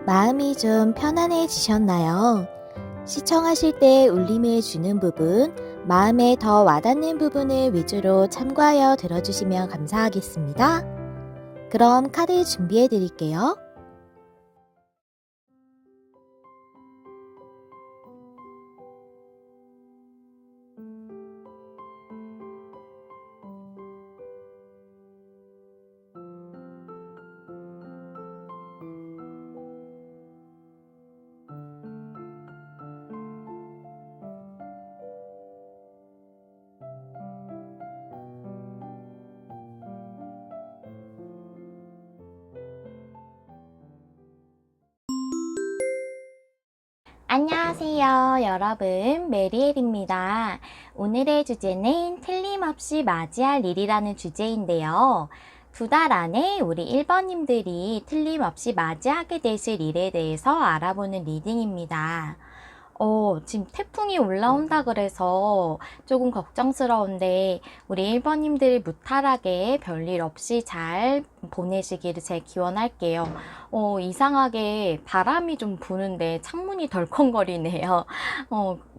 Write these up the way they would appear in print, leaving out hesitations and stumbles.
마음이 좀 편안해지셨나요? 시청하실 때 울림을 주는 부분, 마음에 더 와닿는 부분을 위주로 참고하여 들어주시면 감사하겠습니다. 그럼 카드 준비해 드릴게요. 안녕하세요, 여러분. 메리엘입니다. 오늘의 주제는 틀림없이 맞이할 일이라는 주제인데요. 2달 안에 우리 1번님들이 틀림없이 맞이하게 되실 일에 대해서 알아보는 리딩입니다. 지금 태풍이 올라온다 그래서 조금 걱정스러운데 우리 1번님들이 무탈하게 별일 없이 잘 보내시기를 제 기원할게요. 이상하게 바람이 좀 부는데 창문이 덜컹거리네요.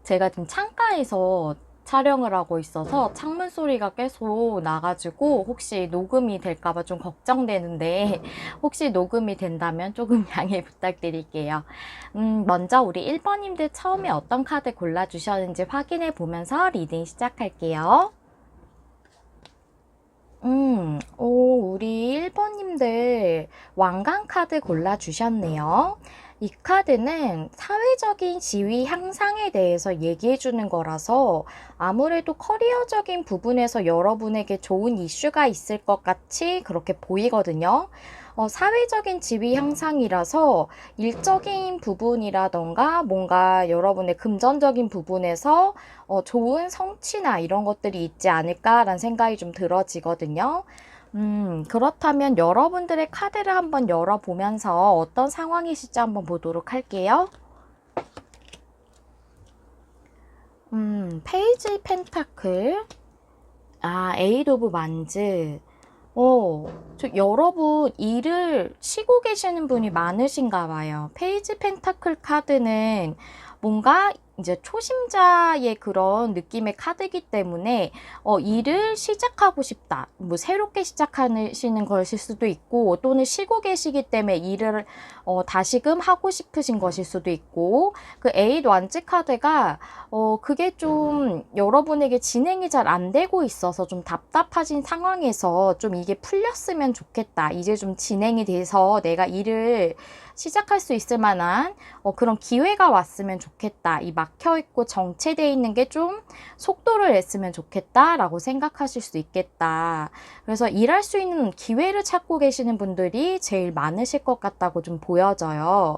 제가 지금 창가에서 촬영을 하고 있어서 창문 소리가 계속 나가지고 혹시 녹음이 될까봐 좀 걱정되는데 혹시 녹음이 된다면 조금 양해 부탁드릴게요. 먼저 우리 1번님들 처음에 어떤 카드 골라주셨는지 확인해 보면서 리딩 시작할게요. 우리 1번님들 왕관 카드 골라주셨네요. 이 카드는 사회적인 지위 향상에 대해서 얘기해 주는 거라서 아무래도 커리어적인 부분에서 여러분에게 좋은 이슈가 있을 것 같이 그렇게 보이거든요. 사회적인 지위 향상이라서 일적인 부분이라던가 뭔가 여러분의 금전적인 부분에서 좋은 성취나 이런 것들이 있지 않을까라는 생각이 좀 들어지거든요. 그렇다면 여러분들의 카드를 한번 열어보면서 어떤 상황이실지 한번 보도록 할게요. 페이지 펜타클, 에이드 오브 만즈. 여러분 일을 쉬고 계시는 분이 많으신가 봐요. 페이지 펜타클 카드는 뭔가 이제 초심자의 그런 느낌의 카드이기 때문에 일을 시작하고 싶다. 뭐 새롭게 시작하시는 것일 수도 있고 또는 쉬고 계시기 때문에 일을 다시금 하고 싶으신 것일 수도 있고 그 에잇 완즈 카드가 그게 좀 여러분에게 진행이 잘 안 되고 있어서 좀 답답하신 상황에서 좀 이게 풀렸으면 좋겠다. 이제 좀 진행이 돼서 내가 일을 시작할 수 있을 만한 그런 기회가 왔으면 좋겠다. 이 막혀있고 정체되어 있는 게 좀 속도를 냈으면 좋겠다라고 생각하실 수 있겠다. 그래서 일할 수 있는 기회를 찾고 계시는 분들이 제일 많으실 것 같다고 좀 보여져요.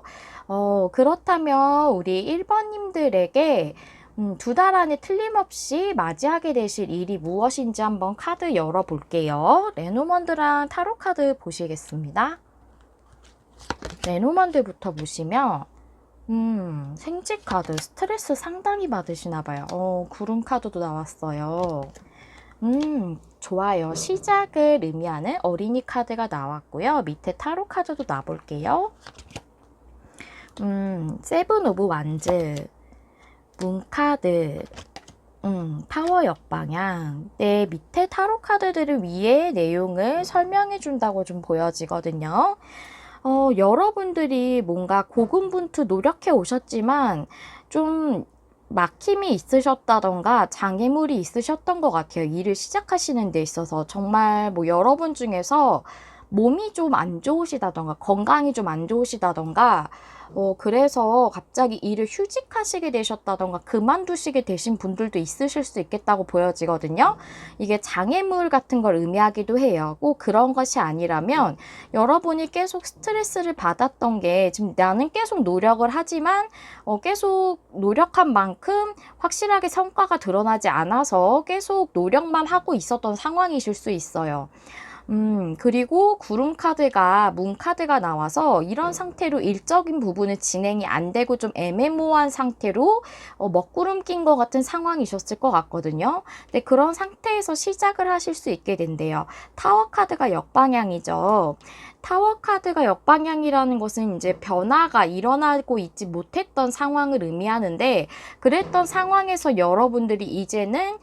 그렇다면 우리 1번님들에게 2달 안에 틀림없이 맞이하게 되실 일이 무엇인지 한번 카드 열어볼게요. 레노먼드랑 타로 카드 보시겠습니다. 레노먼드부터 보시면 생지 카드, 스트레스 상당히 받으시나봐요. 구름 카드도 나왔어요. 좋아요. 시작을 의미하는 어린이 카드가 나왔고요. 밑에 타로 카드도 놔볼게요. 세븐 오브 완즈, 문 카드, 파워 역방향. 네, 밑에 타로 카드들을 위에 내용을 설명해 준다고 좀 보여지거든요. 여러분들이 뭔가 고군분투 노력해 오셨지만 좀 막힘이 있으셨다던가 장애물이 있으셨던 것 같아요. 일을 시작하시는 데 있어서 정말 뭐 여러분 중에서 몸이 좀 안 좋으시다던가 건강이 좀 안 좋으시다던가 그래서 갑자기 일을 휴직하시게 되셨다던가 그만두시게 되신 분들도 있으실 수 있겠다고 보여지거든요. 이게 장애물 같은 걸 의미하기도 해요. 꼭 그런 것이 아니라면 여러분이 계속 스트레스를 받았던 게 지금 나는 계속 노력을 하지만 계속 노력한 만큼 확실하게 성과가 드러나지 않아서 계속 노력만 하고 있었던 상황이실 수 있어요. 그리고 구름 카드가, 문 카드가 나와서 이런 상태로 일적인 부분은 진행이 안 되고 좀 애매모호한 상태로 먹구름 낀 것 같은 상황이셨을 것 같거든요. 근데 그런 상태에서 시작을 하실 수 있게 된대요. 타워 카드가 역방향이죠. 타워 카드가 역방향이라는 것은 이제 변화가 일어나고 있지 못했던 상황을 의미하는데, 그랬던 상황에서 여러분들이 이제는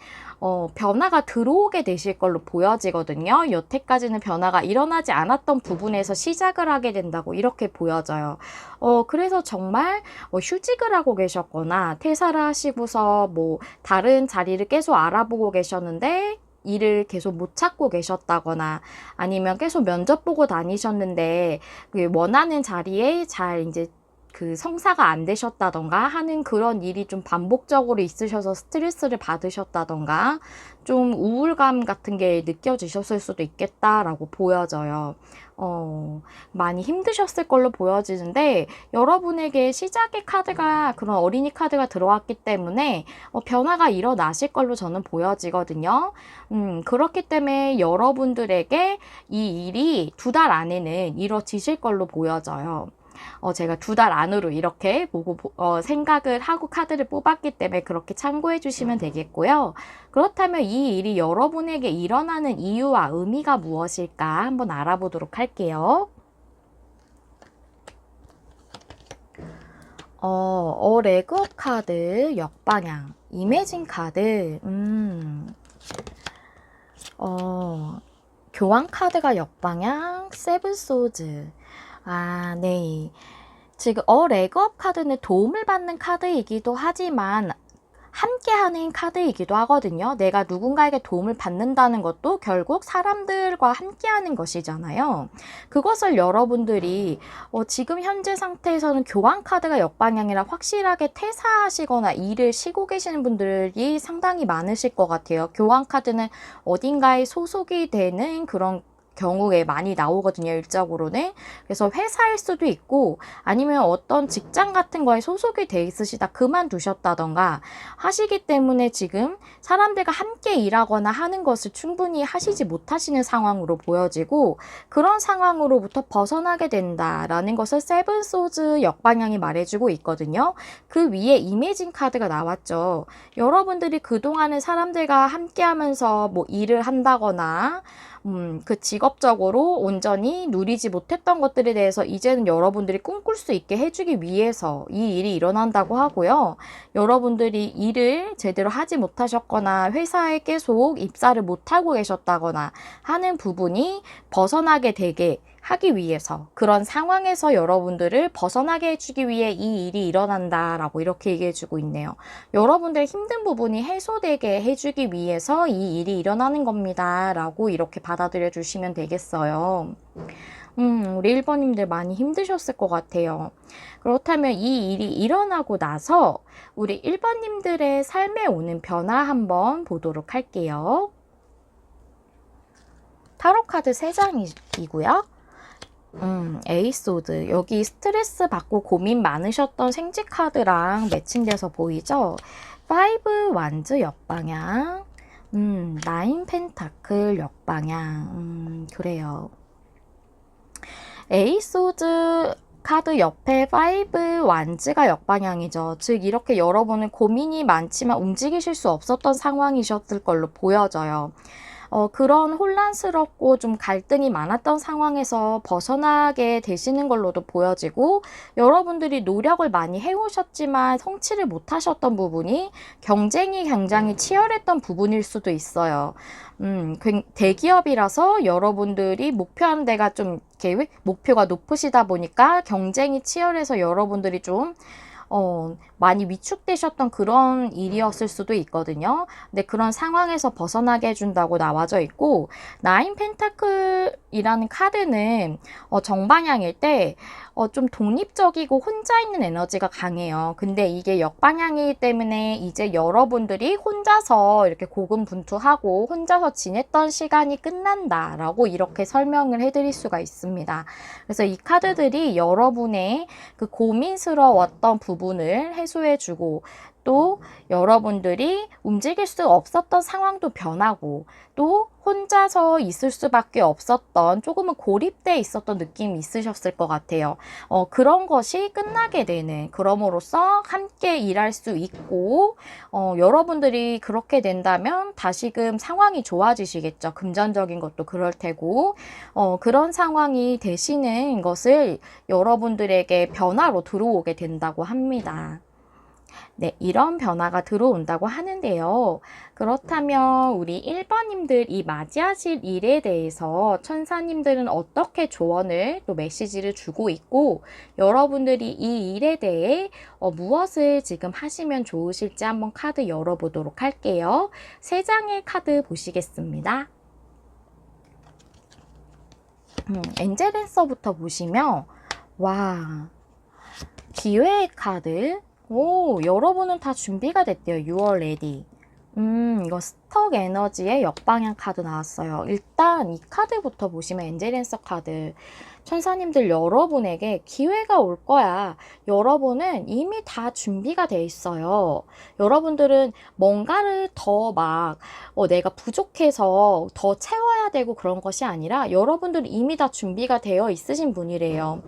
변화가 들어오게 되실 걸로 보여지거든요. 여태까지는 변화가 일어나지 않았던 부분에서 시작을 하게 된다고 이렇게 보여져요. 그래서 정말 휴직을 하고 계셨거나 퇴사를 하시고서 뭐 다른 자리를 계속 알아보고 계셨는데 일을 계속 못 찾고 계셨다거나, 아니면 계속 면접 보고 다니셨는데 그 원하는 자리에 잘 이제 그 성사가 안 되셨다던가 하는 그런 일이 좀 반복적으로 있으셔서 스트레스를 받으셨다던가 좀 우울감 같은 게 느껴지셨을 수도 있겠다라고 보여져요. 많이 힘드셨을 걸로 보여지는데, 여러분에게 시작의 카드가, 그런 어린이 카드가 들어왔기 때문에 변화가 일어나실 걸로 저는 보여지거든요. 그렇기 때문에 여러분들에게 이 일이 2달 안에는 이루어지실 걸로 보여져요. 제가 2달 안으로 이렇게 보고 생각을 하고 카드를 뽑았기 때문에 그렇게 참고해 주시면 되겠고요. 그렇다면 이 일이 여러분에게 일어나는 이유와 의미가 무엇일까 한번 알아보도록 할게요. 레그업 카드 역방향, 이매진 카드, 교환 카드가 역방향, 세븐 소즈. 네. 지금 레그업 카드는 도움을 받는 카드이기도 하지만 함께하는 카드이기도 하거든요. 내가 누군가에게 도움을 받는다는 것도 결국 사람들과 함께하는 것이잖아요. 그것을 여러분들이 지금 현재 상태에서는 교환 카드가 역방향이라 확실하게 퇴사하시거나 일을 쉬고 계시는 분들이 상당히 많으실 것 같아요. 교환 카드는 어딘가에 소속이 되는 그런 경우에 많이 나오거든요, 일적으로는. 그래서 회사일 수도 있고, 아니면 어떤 직장 같은 거에 소속이 돼 있으시다 그만두셨다던가 하시기 때문에 지금 사람들과 함께 일하거나 하는 것을 충분히 하시지 못하시는 상황으로 보여지고, 그런 상황으로부터 벗어나게 된다라는 것을 세븐 소즈 역방향이 말해주고 있거든요. 그 위에 이매진 카드가 나왔죠. 여러분들이 그동안은 사람들과 함께 하면서 뭐 일을 한다거나 그 직업적으로 온전히 누리지 못했던 것들에 대해서 이제는 여러분들이 꿈꿀 수 있게 해주기 위해서 이 일이 일어난다고 하고요. 여러분들이 일을 제대로 하지 못하셨거나 회사에 계속 입사를 못하고 계셨다거나 하는 부분이 벗어나게 되게 하기 위해서, 그런 상황에서 여러분들을 벗어나게 해주기 위해 이 일이 일어난다라고 이렇게 얘기해주고 있네요. 여러분들 힘든 부분이 해소되게 해주기 위해서 이 일이 일어나는 겁니다 라고 이렇게 받아들여 주시면 되겠어요. 우리 1번님들 많이 힘드셨을 것 같아요. 그렇다면 이 일이 일어나고 나서 우리 1번님들의 삶에 오는 변화 한번 보도록 할게요. 타로 카드 3장이고요. 에이소드. 여기 스트레스 받고 고민 많으셨던 생지 카드랑 매칭돼서 보이죠? 5 완즈 역방향, 9 펜타클 역방향, 그래요. 에이소드 카드 옆에 5 완즈가 역방향이죠. 즉 이렇게 여러분은 고민이 많지만 움직이실 수 없었던 상황이셨을 걸로 보여져요. 그런 혼란스럽고 좀 갈등이 많았던 상황에서 벗어나게 되시는 걸로도 보여지고, 여러분들이 노력을 많이 해오셨지만 성취를 못하셨던 부분이 경쟁이 굉장히 치열했던 부분일 수도 있어요. 대기업이라서 여러분들이 목표한 데가 좀 계획, 목표가 높으시다 보니까 경쟁이 치열해서 여러분들이 좀 많이 위축되셨던 그런 일이었을 수도 있거든요. 근데 그런 상황에서 벗어나게 해준다고 나와져 있고, 9 펜타클이라는 카드는 정방향일 때 좀 독립적이고 혼자 있는 에너지가 강해요. 근데 이게 역방향이기 때문에 이제 여러분들이 혼자서 이렇게 고군분투하고 혼자서 지냈던 시간이 끝난다라고 이렇게 설명을 해드릴 수가 있습니다. 그래서 이 카드들이 여러분의 그 고민스러웠던 부분을 해소해주고, 또 여러분들이 움직일 수 없었던 상황도 변하고 또 혼자서 있을 수밖에 없었던 조금은 고립돼 있었던 느낌이 있으셨을 것 같아요. 그런 것이 끝나게 되는, 그럼으로써 함께 일할 수 있고 여러분들이 그렇게 된다면 다시금 상황이 좋아지시겠죠. 금전적인 것도 그럴 테고 그런 상황이 되시는 것을 여러분들에게 변화로 들어오게 된다고 합니다. 네, 이런 변화가 들어온다고 하는데요. 그렇다면 우리 1번님들 이 맞이하실 일에 대해서 천사님들은 어떻게 조언을 또 메시지를 주고 있고 여러분들이 이 일에 대해 무엇을 지금 하시면 좋으실지 한번 카드 열어보도록 할게요. 3장의 카드 보시겠습니다. 엔젤랜서부터 보시면 와, 기회의 카드. 오, 여러분은 다 준비가 됐대요. 6월 레디. 이거 스톡 에너지의 역방향 카드 나왔어요. 일단 이 카드부터 보시면 엔젤랜서 카드. 천사님들 여러분에게 기회가 올 거야. 여러분은 이미 다 준비가 돼 있어요. 여러분들은 뭔가를 더 내가 부족해서 더 채워야 되고 그런 것이 아니라 여러분들은 이미 다 준비가 되어 있으신 분이래요.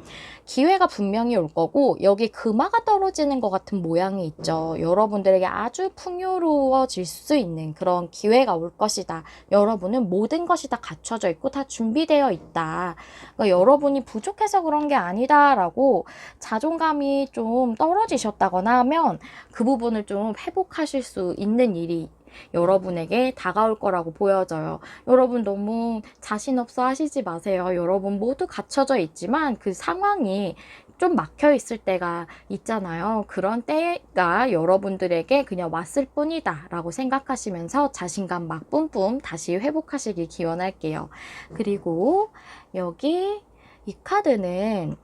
기회가 분명히 올 거고 여기 금화가 떨어지는 것 같은 모양이 있죠. 여러분들에게 아주 풍요로워질 수 있는 그런 기회가 올 것이다. 여러분은 모든 것이 다 갖춰져 있고 다 준비되어 있다. 그러니까 여러분이 부족해서 그런 게 아니다 라고 자존감이 좀 떨어지셨다거나 하면 그 부분을 좀 회복하실 수 있는 일이 여러분에게 다가올 거라고 보여져요. 여러분 너무 자신 없어 하시지 마세요. 여러분 모두 갖춰져 있지만 그 상황이 좀 막혀 있을 때가 있잖아요. 그런 때가 여러분들에게 그냥 왔을 뿐이다 라고 생각하시면서 자신감 막 뿜뿜 다시 회복하시길 기원할게요. 그리고 여기 이 카드는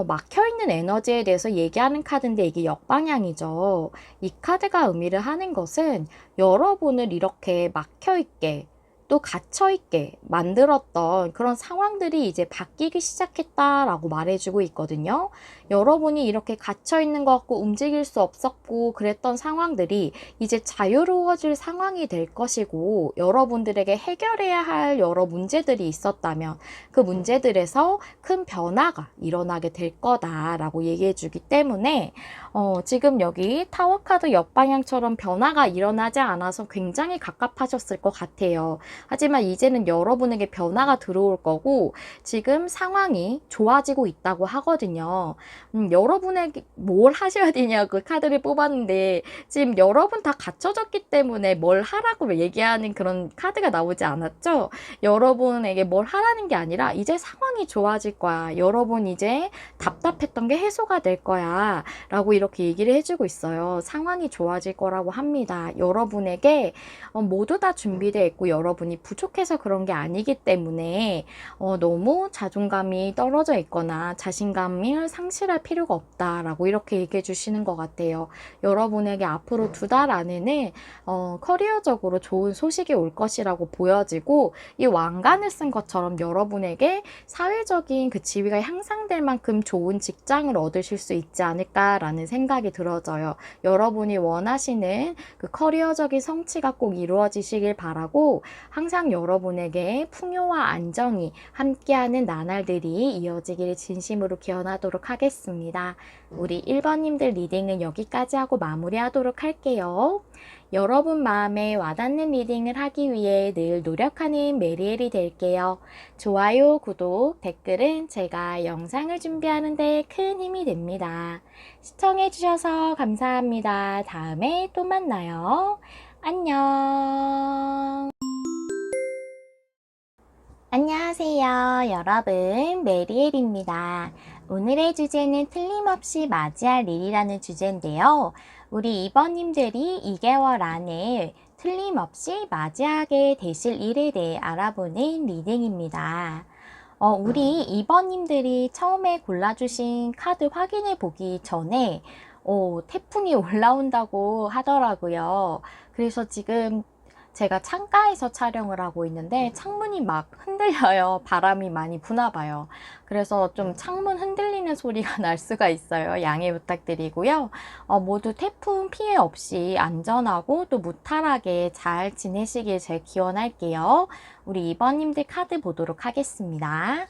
막혀있는 에너지에 대해서 얘기하는 카드인데 이게 역방향이죠. 이 카드가 의미를 하는 것은 여러분을 이렇게 막혀있게 또 갇혀있게 만들었던 그런 상황들이 이제 바뀌기 시작했다라고 말해주고 있거든요. 여러분이 이렇게 갇혀있는 것 같고 움직일 수 없었고 그랬던 상황들이 이제 자유로워질 상황이 될 것이고 여러분들에게 해결해야 할 여러 문제들이 있었다면 그 문제들에서 큰 변화가 일어나게 될 거다라고 얘기해 주기 때문에 지금 여기 타워 카드 역방향처럼 변화가 일어나지 않아서 굉장히 갑갑하셨을 것 같아요. 하지만 이제는 여러분에게 변화가 들어올 거고 지금 상황이 좋아지고 있다고 하거든요. 여러분에게 뭘 하셔야 되냐고 카드를 뽑았는데 지금 여러분 다 갖춰졌기 때문에 뭘 하라고 얘기하는 그런 카드가 나오지 않았죠? 여러분에게 뭘 하라는 게 아니라 이제 상황이 좋아질 거야. 여러분 이제 답답했던 게 해소가 될 거야. 라고 이렇게 얘기를 해주고 있어요. 상황이 좋아질 거라고 합니다. 여러분에게 모두 다 준비되어 있고 여러분이 부족해서 그런 게 아니기 때문에 너무 자존감이 떨어져 있거나 자신감을 상실할 필요가 없다라고 이렇게 얘기해 주시는 것 같아요. 여러분에게 앞으로 2달 안에는 커리어적으로 좋은 소식이 올 것이라고 보여지고 이 왕관을 쓴 것처럼 여러분에게 사회적인 그 지위가 향상될 만큼 좋은 직장을 얻으실 수 있지 않을까라는 생각이 들어져요. 여러분이 원하시는 그 커리어적인 성취가 꼭 이루어지시길 바라고 항상 여러분에게 풍요와 안정이 함께하는 나날들이 이어지기를 진심으로 기원하도록 하겠습니다. 우리 1번님들 리딩은 여기까지 하고 마무리하도록 할게요. 여러분 마음에 와닿는 리딩을 하기 위해 늘 노력하는 메리엘이 될게요. 좋아요, 구독, 댓글은 제가 영상을 준비하는 데 큰 힘이 됩니다. 시청해주셔서 감사합니다. 다음에 또 만나요. 안녕. 안녕하세요. 여러분, 메리엘입니다. 오늘의 주제는 틀림없이 맞이할 일이라는 주제인데요. 우리 2번님들이 2개월 안에 틀림없이 맞이하게 되실 일에 대해 알아보는 리딩입니다. 우리 2번님들이 처음에 골라주신 카드 확인해 보기 전에 태풍이 올라온다고 하더라고요. 그래서 지금 제가 창가에서 촬영을 하고 있는데 창문이 막 흔들려요. 바람이 많이 부나 봐요. 그래서 좀 창문 흔들리는 소리가 날 수가 있어요. 양해 부탁드리고요. 모두 태풍 피해 없이 안전하고 또 무탈하게 잘 지내시길 제가 기원할게요. 우리 2번님들 카드 보도록 하겠습니다.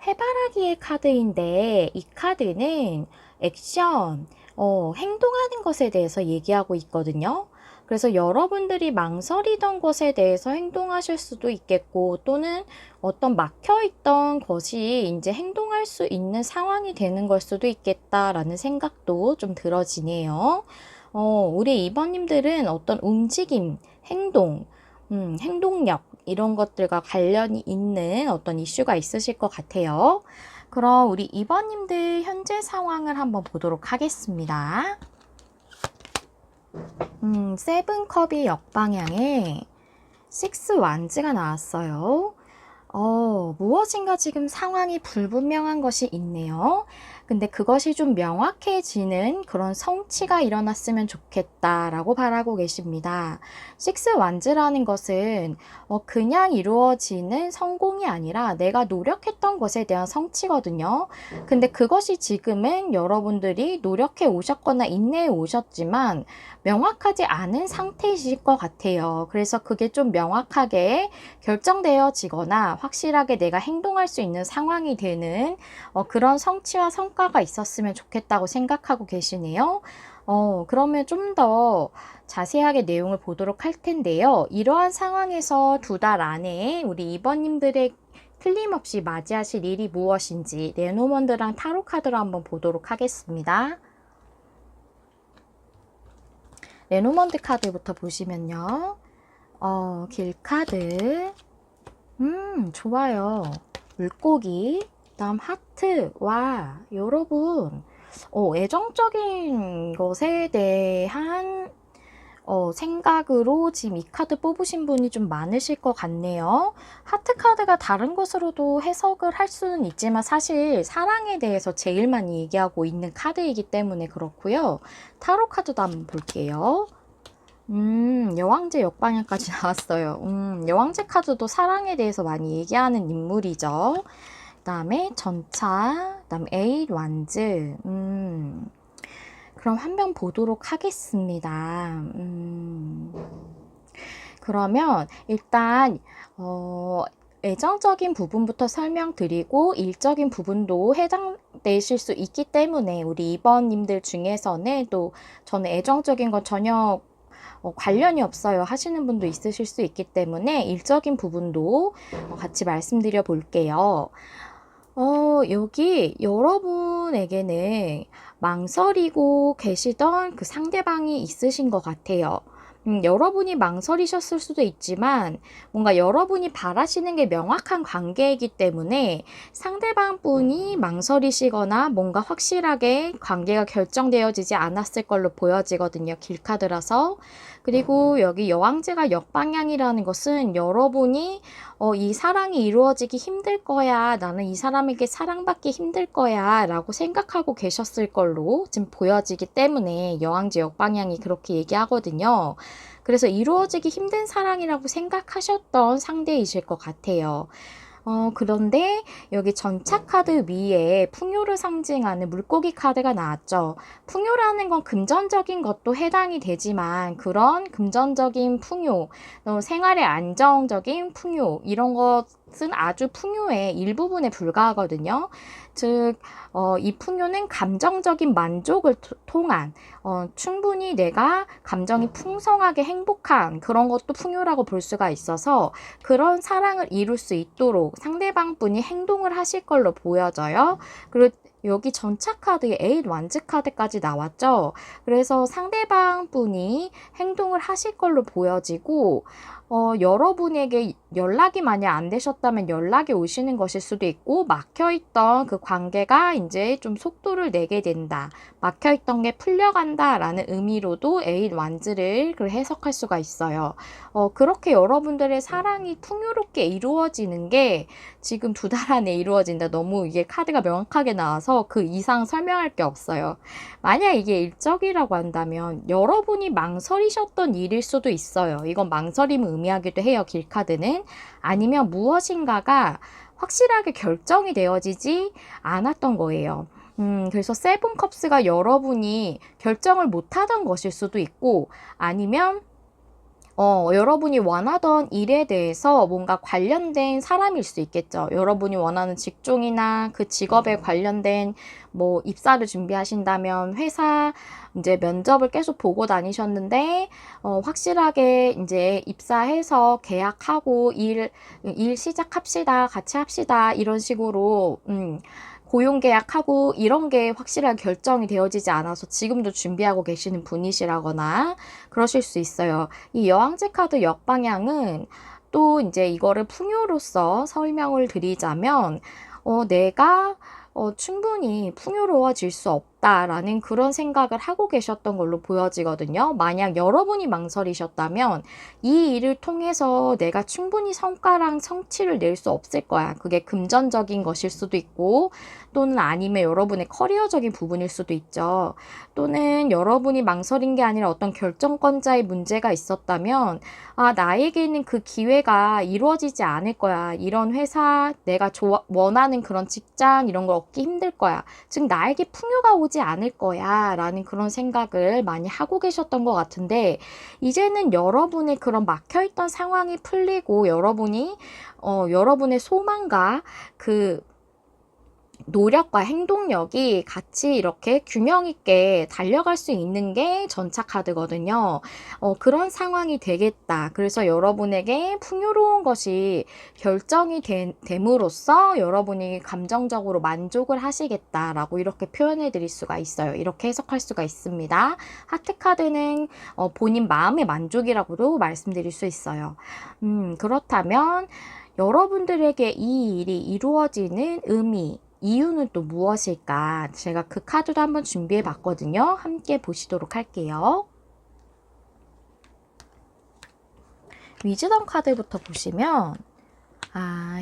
해바라기의 카드인데 이 카드는 액션, 행동하는 것에 대해서 얘기하고 있거든요. 그래서 여러분들이 망설이던 것에 대해서 행동하실 수도 있겠고 또는 어떤 막혀있던 것이 이제 행동할 수 있는 상황이 되는 걸 수도 있겠다라는 생각도 좀 들어지네요. 우리 2번님들은 어떤 움직임, 행동, 행동력 이런 것들과 관련이 있는 어떤 이슈가 있으실 것 같아요. 그럼 우리 2번님들 현재 상황을 한번 보도록 하겠습니다. 세븐컵이 역방향에 식스 완즈가 나왔어요. 무엇인가 지금 상황이 불분명한 것이 있네요. 근데 그것이 좀 명확해지는 그런 성취가 일어났으면 좋겠다라고 바라고 계십니다. 식스 완즈라는 것은 그냥 이루어지는 성공이 아니라 내가 노력했던 것에 대한 성취거든요. 근데 그것이 지금은 여러분들이 노력해 오셨거나 인내해 오셨지만 명확하지 않은 상태이실 것 같아요. 그래서 그게 좀 명확하게 결정되어지거나 확실하게 내가 행동할 수 있는 상황이 되는 그런 성취와 성과가 있었으면 좋겠다고 생각하고 계시네요. 그러면 좀 더 자세하게 내용을 보도록 할 텐데요. 이러한 상황에서 2달 안에 우리 2번님들의 틀림없이 맞이하실 일이 무엇인지 레노먼드랑 타로 카드로 한번 보도록 하겠습니다. 레노먼드 카드부터 보시면요. 길카드. 좋아요. 물고기. 다음 하트. 와, 여러분. 애정적인 것에 대한 생각으로 지금 이 카드 뽑으신 분이 좀 많으실 것 같네요. 하트 카드가 다른 것으로도 해석을 할 수는 있지만 사실 사랑에 대해서 제일 많이 얘기하고 있는 카드이기 때문에 그렇고요. 타로 카드도 한번 볼게요. 여왕제 역방향까지 나왔어요. 여왕제 카드도 사랑에 대해서 많이 얘기하는 인물이죠. 그 다음에 전차, 그 다음 에잇 완즈. 그럼 한 번 보도록 하겠습니다. 그러면 일단 애정적인 부분부터 설명드리고 일적인 부분도 해당되실 수 있기 때문에 우리 2번님들 중에서는 또 저는 애정적인 건 전혀 관련이 없어요 하시는 분도 있으실 수 있기 때문에 일적인 부분도 같이 말씀드려 볼게요. 여기 여러분에게는 망설이고 계시던 그 상대방이 있으신 것 같아요. 여러분이 망설이셨을 수도 있지만 뭔가 여러분이 바라시는 게 명확한 관계이기 때문에 상대방 분이 망설이시거나 뭔가 확실하게 관계가 결정되어지지 않았을 걸로 보여지거든요. 길카드라서. 그리고 여기 여왕제가 역방향이라는 것은 여러분이 이 사랑이 이루어지기 힘들 거야. 나는 이 사람에게 사랑받기 힘들 거야. 라고 생각하고 계셨을 걸로 지금 보여지기 때문에 여왕제 역방향이 그렇게 얘기하거든요. 그래서 이루어지기 힘든 사랑이라고 생각하셨던 상대이실 것 같아요. 그런데 여기 전차 카드 위에 풍요를 상징하는 물고기 카드가 나왔죠. 풍요라는 건 금전적인 것도 해당이 되지만 그런 금전적인 풍요, 생활의 안정적인 풍요 이런 것은 아주 풍요의 일부분에 불과하거든요. 즉, 이 풍요는 감정적인 만족을 통한 충분히 내가 감정이 풍성하게 행복한 그런 것도 풍요라고 볼 수가 있어서 그런 사랑을 이룰 수 있도록 상대방 분이 행동을 하실 걸로 보여져요. 그리고 여기 전차 카드에 에잇 완즈 카드까지 나왔죠. 그래서 상대방 분이 행동을 하실 걸로 보여지고 여러분에게 연락이 많이 안 되셨다면 연락이 오시는 것일 수도 있고, 막혀있던 그 관계가 이제 좀 속도를 내게 된다. 막혀있던 게 풀려간다 라는 의미로도 에잇 완즈를 해석할 수가 있어요. 그렇게 여러분들의 사랑이 풍요롭게 이루어지는 게 지금 2달 안에 이루어진다. 너무 이게 카드가 명확하게 나와서 그 이상 설명할 게 없어요. 만약 이게 일적이라고 한다면 여러분이 망설이셨던 일일 수도 있어요. 이건 망설임을 의미하기도 해요. 길카드는. 아니면 무엇인가가 확실하게 결정이 되어지지 않았던 거예요. 그래서 세븐컵스가 여러분이 결정을 못하던 것일 수도 있고, 아니면 여러분이 원하던 일에 대해서 뭔가 관련된 사람일 수 있겠죠. 여러분이 원하는 직종이나 그 직업에 관련된 뭐 입사를 준비하신다면 회사 이제 면접을 계속 보고 다니셨는데 확실하게 이제 입사해서 계약하고 일 시작합시다. 같이 합시다. 이런 식으로 고용계약하고 이런 게 확실하게 결정이 되어지지 않아서 지금도 준비하고 계시는 분이시라거나 그러실 수 있어요. 이 여왕제 카드 역방향은 또 이제 이거를 풍요로서 설명을 드리자면 내가 충분히 풍요로워질 수 없다라는 그런 생각을 하고 계셨던 걸로 보여지거든요. 만약 여러분이 망설이셨다면 이 일을 통해서 내가 충분히 성과랑 성취를 낼 수 없을 거야. 그게 금전적인 것일 수도 있고, 또는 아니면 여러분의 커리어적인 부분일 수도 있죠. 또는 여러분이 망설인 게 아니라 어떤 결정권자의 문제가 있었다면 나에게 있는 그 기회가 이루어지지 않을 거야. 이런 회사, 내가 원하는 그런 직장 이런 걸 얻기 힘들 거야. 즉 나에게 풍요가 오지 않을 거야 라는 그런 생각을 많이 하고 계셨던 것 같은데, 이제는 여러분의 그런 막혀있던 상황이 풀리고 여러분이 여러분의 소망과 그 노력과 행동력이 같이 이렇게 균형 있게 달려갈 수 있는 게 전차 카드거든요. 그런 상황이 되겠다. 그래서 여러분에게 풍요로운 것이 결정이 됨으로써 여러분이 감정적으로 만족을 하시겠다라고 이렇게 표현해 드릴 수가 있어요. 이렇게 해석할 수가 있습니다. 하트 카드는 본인 마음의 만족이라고도 말씀드릴 수 있어요. 그렇다면 여러분들에게 이 일이 이루어지는 의미, 이유는 또 무엇일까? 제가 그 카드도 한번 준비해 봤거든요. 함께 보시도록 할게요. 위즈덤 카드부터 보시면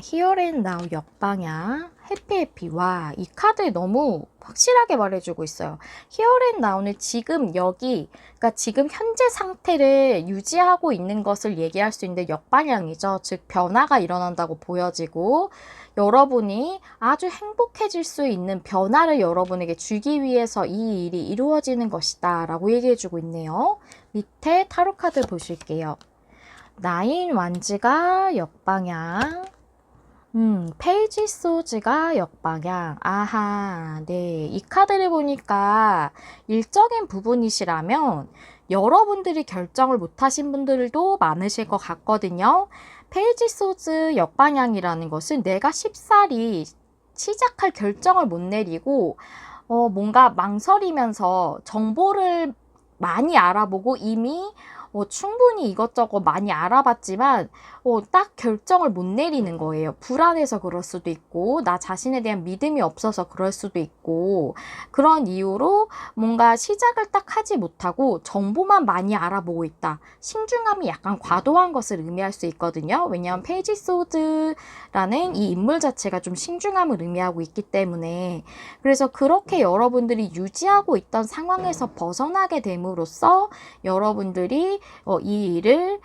히어 앤 나우 역방향 해피해피와 이 카드 너무 확실하게 말해주고 있어요. 히어 앤 나우는 지금 여기, 그러니까 지금 현재 상태를 유지하고 있는 것을 얘기할 수 있는데 역방향이죠. 즉 변화가 일어난다고 보여지고, 여러분이 아주 행복해질 수 있는 변화를 여러분에게 주기 위해서 이 일이 이루어지는 것이다 라고 얘기해주고 있네요. 밑에 타로 카드 보실게요. 나인 완즈가 역방향, 페이지 소즈가 역방향. 아하, 네. 이 카드를 보니까 일적인 부분이시라면 여러분들이 결정을 못하신 분들도 많으실 것 같거든요. 페이지 소즈 역방향이라는 것은 내가 쉽사리 시작할 결정을 못 내리고 뭔가 망설이면서 정보를 많이 알아보고 이미 충분히 이것저것 많이 알아봤지만 딱 결정을 못 내리는 거예요. 불안해서 그럴 수도 있고, 나 자신에 대한 믿음이 없어서 그럴 수도 있고, 그런 이유로 뭔가 시작을 딱 하지 못하고 정보만 많이 알아보고 있다. 신중함이 약간 과도한 것을 의미할 수 있거든요. 왜냐하면 페이지 소드라는 이 인물 자체가 좀 신중함을 의미하고 있기 때문에, 그래서 그렇게 여러분들이 유지하고 있던 상황에서 벗어나게 됨으로써 여러분들이 이 일을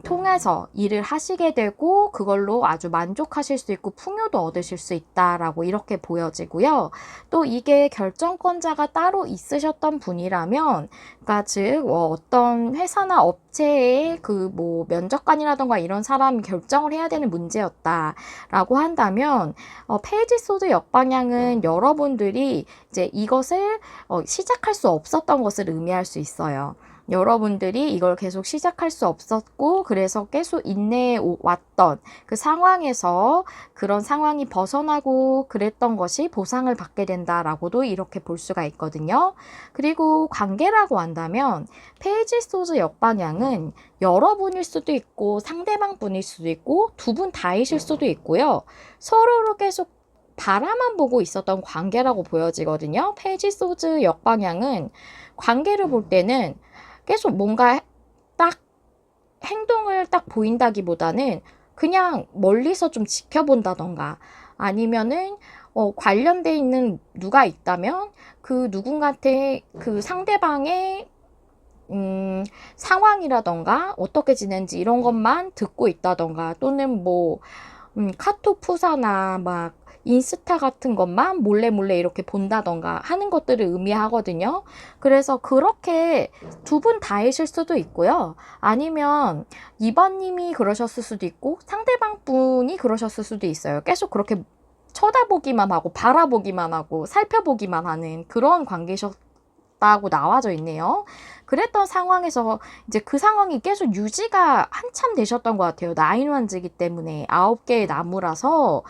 통해서 일을 하시게 되고 그걸로 아주 만족하실 수 있고 풍요도 얻으실 수 있다라고 이렇게 보여지고요. 또 이게 결정권자가 따로 있으셨던 분이라면, 그러니까 즉 어떤 회사나 업체의 그 뭐 면접관이라던가 이런 사람이 결정을 해야 되는 문제였다라고 한다면 페이지 소드 역방향은 여러분들이 이제 이것을 시작할 수 없었던 것을 의미할 수 있어요. 여러분들이 이걸 계속 시작할 수 없었고, 그래서 계속 인내해 왔던 그 상황에서 그런 상황이 벗어나고 그랬던 것이 보상을 받게 된다라고도 이렇게 볼 수가 있거든요. 그리고 관계라고 한다면 페이지 소즈 역방향은 상대방은 여러분일 수도 있고 상대방 분일 수도 있고 두 분 다이실 수도 있고요. 서로를 계속 바라만 보고 있었던 관계라고 보여지거든요. 페이지 소즈 역방향은 관계를 볼 때는 계속 뭔가 딱 행동을 딱 보인다기보다는 그냥 멀리서 좀 지켜본다던가 아니면은 관련돼 있는 누가 있다면 그 누군가한테 그 상대방의 상황이라던가 어떻게 지낸지 이런 것만 듣고 있다던가 또는 뭐 카톡 푸사나 막 인스타 같은 것만 몰래 이렇게 본다던가 하는 것들을 의미하거든요. 그래서 그렇게 두 분 다이실 수도 있고요. 아니면 2번님이 그러셨을 수도 있고 상대방 분이 그러셨을 수도 있어요. 계속 그렇게 쳐다보기만 하고 바라보기만 하고 살펴보기만 하는 그런 관계셨다고 나와져 있네요. 그랬던 상황에서 이제 그 상황이 계속 유지가 한참 되셨던 것 같아요. 나인완즈이기 때문에 9개의 나무라서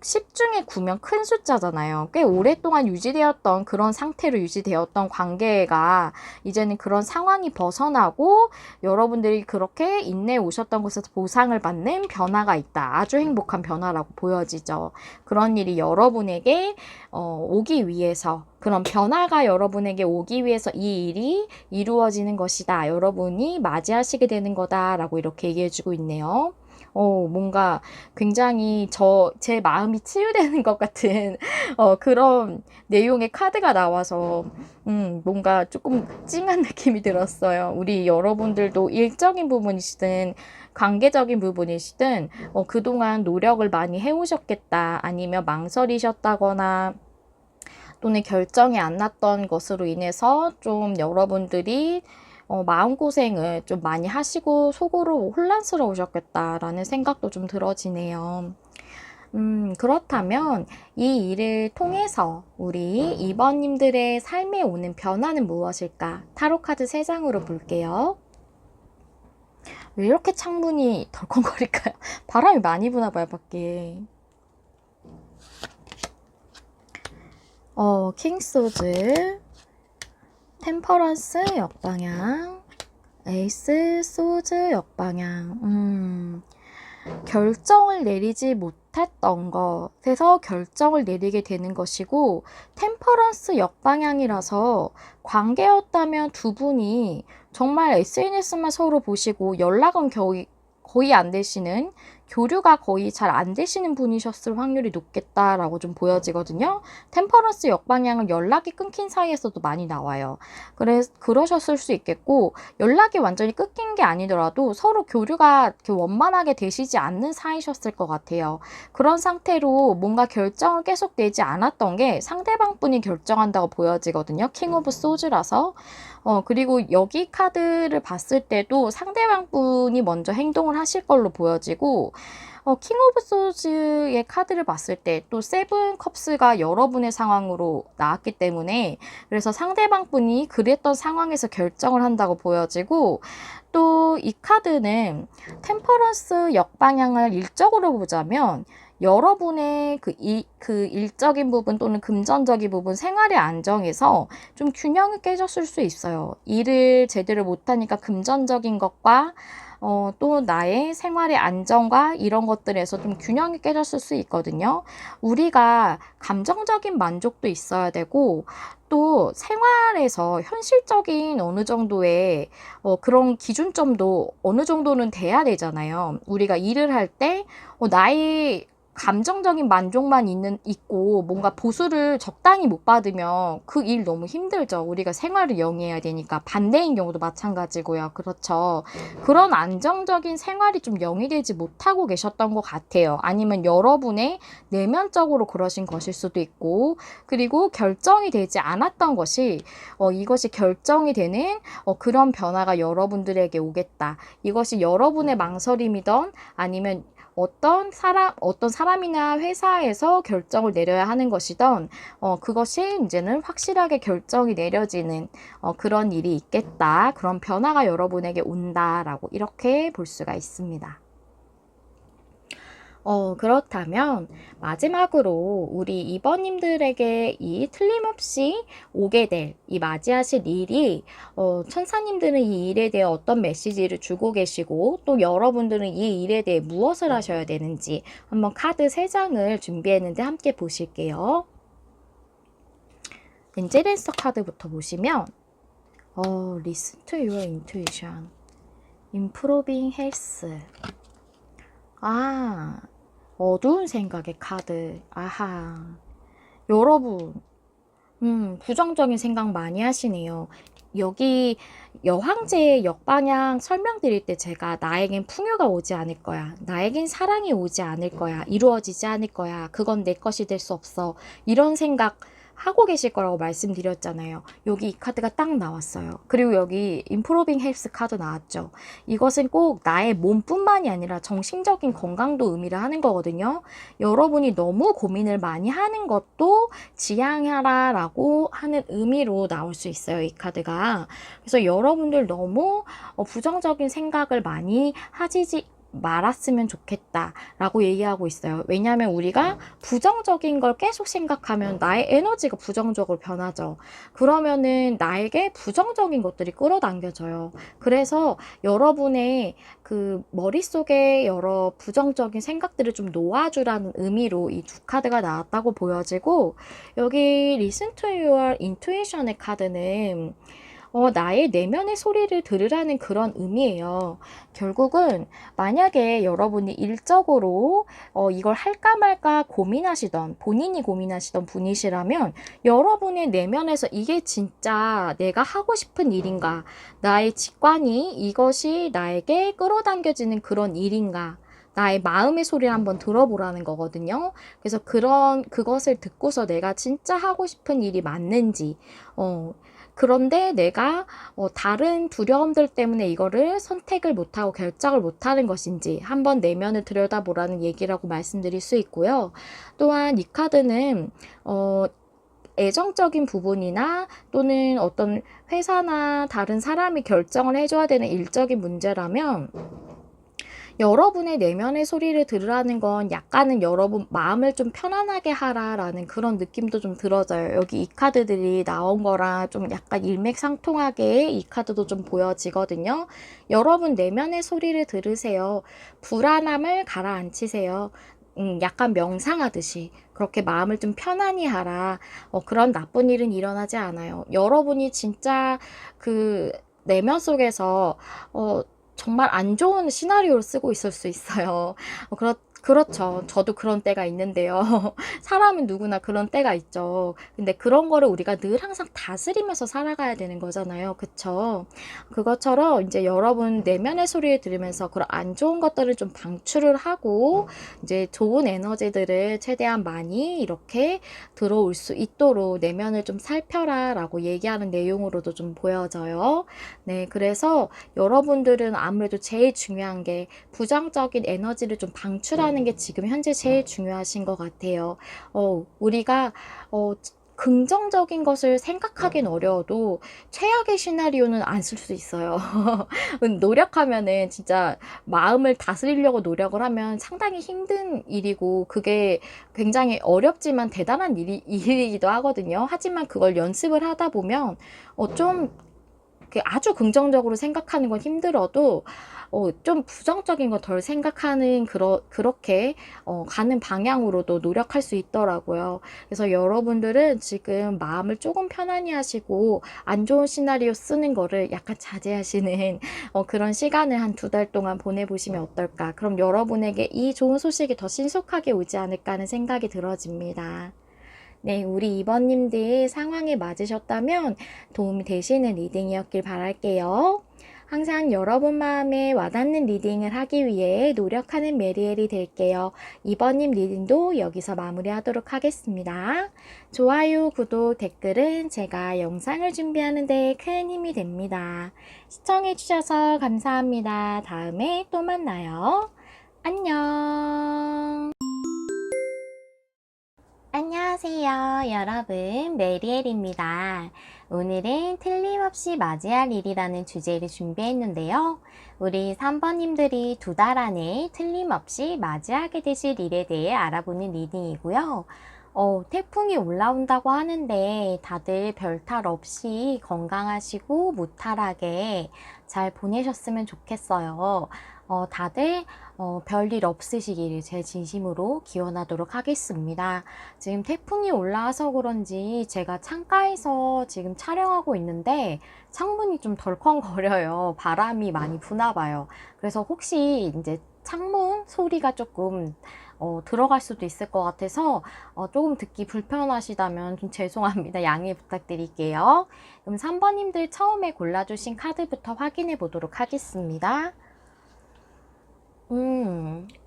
10 중에 9면 큰 숫자잖아요. 꽤 오랫동안 유지되었던 그런 상태로 유지되었던 관계가 이제는 그런 상황이 벗어나고 여러분들이 그렇게 인내해 오셨던 곳에서 보상을 받는 변화가 있다. 아주 행복한 변화라고 보여지죠. 그런 일이 여러분에게 오기 위해서 그런 변화가 여러분에게 오기 위해서 이 일이 이루어지는 것이다. 여러분이 맞이하시게 되는 거다라고 이렇게 얘기해주고 있네요. 뭔가 굉장히 제 마음이 치유되는 것 같은 그런 내용의 카드가 나와서 뭔가 조금 찡한 느낌이 들었어요. 우리 여러분들도 일적인 부분이시든 관계적인 부분이시든 그동안 노력을 많이 해오셨겠다. 아니면 망설이셨다거나 또는 결정이 안 났던 것으로 인해서 좀 여러분들이 마음고생을 좀 많이 하시고 속으로 혼란스러우셨겠다라는 생각도 좀 들어지네요. 그렇다면 이 일을 통해서 우리 2번님들의 삶에 오는 변화는 무엇일까? 타로카드 3장으로 볼게요. 왜 이렇게 창문이 덜컹거릴까요? 바람이 많이 부나 봐요, 밖에. 킹소즈, 템퍼런스 역방향, 에이스 소즈 역방향. 결정을 내리지 못했던 것에서 결정을 내리게 되는 것이고 템퍼런스 역방향이라서 관계였다면 두 분이 정말 SNS만 서로 보시고 연락은 거의 안 되시는 교류가 거의 잘 안 되시는 분이셨을 확률이 높겠다라고 좀 보여지거든요. 템퍼런스 역방향은 연락이 끊긴 사이에서도 많이 나와요. 그러셨을 수 있겠고 연락이 완전히 끊긴 게 아니더라도 서로 교류가 이렇게 원만하게 되시지 않는 사이셨을 것 같아요. 그런 상태로 뭔가 결정을 계속 내지 않았던 게 상대방 분이 결정한다고 보여지거든요. 킹 오브 소즈라서. 그리고 여기 카드를 봤을 때도 상대방 분이 먼저 행동을 하실 걸로 보여지고 킹 오브 소즈의 카드를 봤을 때 또 세븐 컵스가 여러분의 상황으로 나왔기 때문에 그래서 상대방 분이 그랬던 상황에서 결정을 한다고 보여지고 또 이 카드는 템퍼런스 역방향을 일적으로 보자면 여러분의 그 일적인 부분 또는 금전적인 부분, 생활의 안정에서 좀 균형이 깨졌을 수 있어요. 일을 제대로 못하니까 금전적인 것과 또 나의 생활의 안정과 이런 것들에서 좀 균형이 깨졌을 수 있거든요. 우리가 감정적인 만족도 있어야 되고 또 생활에서 현실적인 어느 정도의 그런 기준점도 어느 정도는 돼야 되잖아요. 우리가 일을 할 때 나의 감정적인 만족만 있고 뭔가 보수를 적당히 못 받으면 그 일 너무 힘들죠. 우리가 생활을 영위해야 되니까. 반대인 경우도 마찬가지고요. 그렇죠. 그런 안정적인 생활이 좀 영위되지 못하고 계셨던 것 같아요. 아니면 여러분의 내면적으로 그러신 것일 수도 있고 그리고 결정이 되지 않았던 것이 이것이 결정이 되는 그런 변화가 여러분들에게 오겠다. 이것이 여러분의 망설임이던 아니면 어떤 사람이나 회사에서 결정을 내려야 하는 것이던 그것이 이제는 확실하게 결정이 내려지는 그런 일이 있겠다. 그런 변화가 여러분에게 온다라고 이렇게 볼 수가 있습니다. 그렇다면 마지막으로 우리 2번님들에게 이 틀림없이 오게 될 이 맞이하실 일이 천사님들은 이 일에 대해 어떤 메시지를 주고 계시고 또 여러분들은 이 일에 대해 무엇을 하셔야 되는지 한번 카드 3장을 준비했는데 함께 보실게요. 엔젤앤서 카드부터 보시면 Listen to your intuition. Improving health. 어두운 생각의 카드. 아하. 여러분, 부정적인 생각 많이 하시네요. 여기 여황제의 역방향 설명드릴 때 제가 나에겐 풍요가 오지 않을 거야. 나에겐 사랑이 오지 않을 거야. 이루어지지 않을 거야. 그건 내 것이 될 수 없어. 이런 생각 하고 계실 거라고 말씀드렸잖아요. 여기 이 카드가 딱 나왔어요. 그리고 여기 Improving Health 카드 나왔죠. 이것은 꼭 나의 몸뿐만이 아니라 정신적인 건강도 의미를 하는 거거든요. 여러분이 너무 고민을 많이 하는 것도 지양하라 라고 하는 의미로 나올 수 있어요. 이 카드가. 그래서 여러분들 너무 부정적인 생각을 많이 하지 말았으면 좋겠다라고 얘기하고 있어요. 왜냐하면 우리가 부정적인 걸 계속 생각하면 나의 에너지가 부정적으로 변하죠. 그러면은 나에게 부정적인 것들이 끌어당겨져요. 그래서 여러분의 그 머릿속에 여러 부정적인 생각들을 좀 놓아주라는 의미로 이 두 카드가 나왔다고 보여지고, 여기 Listen to your intuition의 카드는 나의 내면의 소리를 들으라는 그런 의미예요. 결국은 만약에 여러분이 일적으로 이걸 할까 말까 고민하시던, 본인이 고민하시던 분이시라면 여러분의 내면에서 이게 진짜 내가 하고 싶은 일인가, 나의 직관이 이것이 나에게 끌어당겨지는 그런 일인가, 나의 마음의 소리를 한번 들어보라는 거거든요. 그래서 그것을 듣고서 내가 진짜 하고 싶은 일이 맞는지, 그런데 내가 다른 두려움들 때문에 이거를 선택을 못하고 결정을 못하는 것인지 한번 내면을 들여다보라는 얘기라고 말씀드릴 수 있고요. 또한 이 카드는 애정적인 부분이나 또는 어떤 회사나 다른 사람이 결정을 해줘야 되는 일적인 문제라면 여러분의 내면의 소리를 들으라는 건 약간은 여러분 마음을 좀 편안하게 하라라는 그런 느낌도 좀 들어져요. 여기 이 카드들이 나온 거랑 좀 약간 일맥상통하게 이 카드도 좀 보여지거든요. 여러분 내면의 소리를 들으세요. 불안함을 가라앉히세요. 약간 명상하듯이 그렇게 마음을 좀 편안히 하라. 그런 나쁜 일은 일어나지 않아요. 여러분이 진짜 그 내면 속에서 정말 안 좋은 시나리오를 쓰고 있을 수 있어요. 그렇죠. 저도 그런 때가 있는데요. 사람은 누구나 그런 때가 있죠. 근데 그런 거를 우리가 늘 항상 다스리면서 살아가야 되는 거잖아요. 그쵸? 그것처럼 이제 여러분 내면의 소리를 들으면서 그런 안 좋은 것들을 좀 방출을 하고 이제 좋은 에너지들을 최대한 많이 이렇게 들어올 수 있도록 내면을 좀 살펴라 라고 얘기하는 내용으로도 좀 보여져요. 네, 그래서 여러분들은 아무래도 제일 중요한 게 부정적인 에너지를 좀 방출하는 게 지금 현재 제일 중요하신 것 같아요. 우리가 긍정적인 것을 생각하긴 어려워도 최악의 시나리오는 안 쓸 수 있어요. 노력하면은 진짜 마음을 다스리려고 노력을 하면 상당히 힘든 일이고 그게 굉장히 어렵지만 대단한 일이기도 하거든요. 하지만 그걸 연습을 하다 보면 좀 아주 긍정적으로 생각하는 건 힘들어도 좀 부정적인 거 덜 생각하는 그렇게 가는 방향으로도 노력할 수 있더라고요. 그래서 여러분들은 지금 마음을 조금 편안히 하시고 안 좋은 시나리오 쓰는 거를 약간 자제하시는 그런 시간을 한 2달 동안 보내보시면 어떨까. 그럼 여러분에게 이 좋은 소식이 더 신속하게 오지 않을까 하는 생각이 들어집니다. 네, 우리 2번님들 상황에 맞으셨다면 도움이 되시는 리딩이었길 바랄게요. 항상 여러분 마음에 와닿는 리딩을 하기 위해 노력하는 메리엘이 될게요. 2번님 리딩도 여기서 마무리하도록 하겠습니다. 좋아요, 구독, 댓글은 제가 영상을 준비하는 데 큰 힘이 됩니다. 시청해주셔서 감사합니다. 다음에 또 만나요. 안녕. 안녕하세요, 여러분. 메리엘입니다. 오늘은 틀림없이 맞이할 일이라는 주제를 준비했는데요. 우리 3번님들이 2달 안에 틀림없이 맞이하게 되실 일에 대해 알아보는 리딩이고요. 태풍이 올라온다고 하는데 다들 별탈 없이 건강하시고 무탈하게 잘 보내셨으면 좋겠어요. 다들 별일 없으시기를 제 진심으로 기원하도록 하겠습니다. 지금 태풍이 올라와서 그런지 제가 창가에서 지금 촬영하고 있는데 창문이 좀 덜컹거려요. 바람이 많이 부나 봐요. 그래서 혹시 이제 창문 소리가 조금 들어갈 수도 있을 것 같아서 조금 듣기 불편하시다면 좀 죄송합니다. 양해 부탁드릴게요. 그럼 3번님들 처음에 골라주신 카드부터 확인해 보도록 하겠습니다.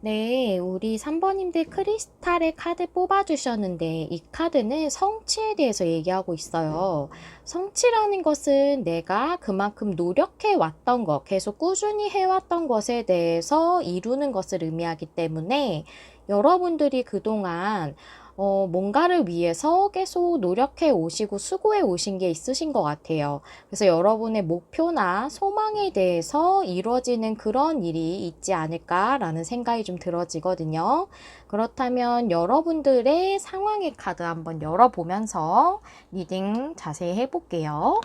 네, 우리 3번님들 크리스탈의 카드 뽑아주셨는데 이 카드는 성취에 대해서 얘기하고 있어요. 성취라는 것은 내가 그만큼 노력해 왔던 것, 계속 꾸준히 해왔던 것에 대해서 이루는 것을 의미하기 때문에 여러분들이 그동안 뭔가를 위해서 계속 노력해 오시고 수고해 오신 게 있으신 것 같아요. 그래서 여러분의 목표나 소망에 대해서 이루어지는 그런 일이 있지 않을까라는 생각이 좀 들어지거든요. 그렇다면 여러분들의 상황의 카드 한번 열어보면서 리딩 자세히 해볼게요.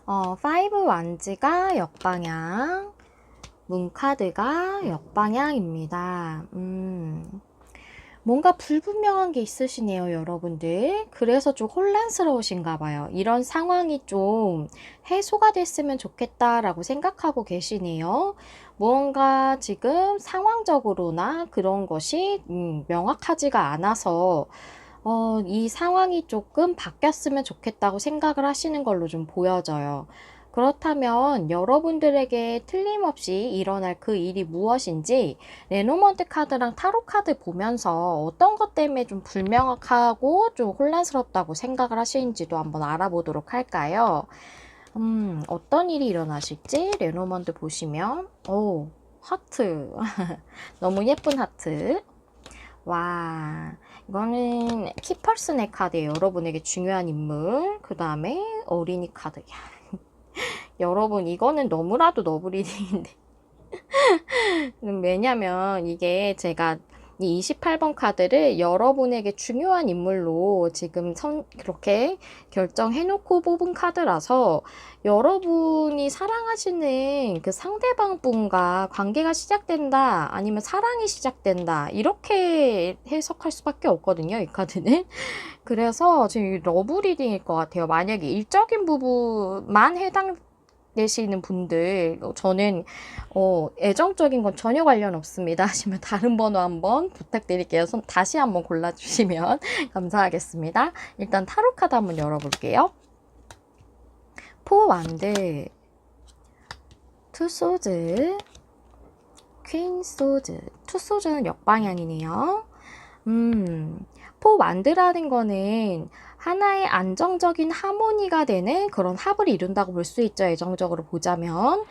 5 완즈가 역방향, 문카드가 역방향입니다. 뭔가 불분명한 게 있으시네요, 여러분들. 그래서 좀 혼란스러우신가 봐요. 이런 상황이 좀 해소가 됐으면 좋겠다라고 생각하고 계시네요. 무언가 지금 상황적으로나 그런 것이 명확하지가 않아서 이 상황이 조금 바뀌었으면 좋겠다고 생각을 하시는 걸로 좀 보여져요. 그렇다면 여러분들에게 틀림없이 일어날 그 일이 무엇인지 레노먼트 카드랑 타로 카드 보면서 어떤 것 때문에 좀 불명확하고 좀 혼란스럽다고 생각을 하시는지도 한번 알아보도록 할까요? 어떤 일이 일어나실지 레노먼트 보시면 하트 너무 예쁜 하트. 와, 이거는 키퍼슨의 카드예요. 여러분에게 중요한 인물. 그 다음에 어린이 카드. 여러분, 이거는 너무나도 너브리딩인데. 왜냐면 이게 제가 이 28번 카드를 여러분에게 중요한 인물로 지금 그렇게 결정해놓고 뽑은 카드라서 여러분이 사랑하시는 그 상대방 분과 관계가 시작된다, 아니면 사랑이 시작된다, 이렇게 해석할 수밖에 없거든요, 이 카드는. 그래서 지금 러브 리딩일 것 같아요. 만약에 일적인 부분만 되시는 분들, 저는 애정적인 건 전혀 관련 없습니다 하시면 다른 번호 한번 부탁드릴게요. 다시 한번 골라주시면 감사하겠습니다. 일단 타로 카드 한번 열어볼게요. 4 완드, 2 소드, 퀸 소드. 2 소드는 역방향이네요. 4 완드라는 거는 하나의 안정적인 하모니가 되는 그런 합을 이룬다고 볼 수 있죠. 애정적으로 보자면.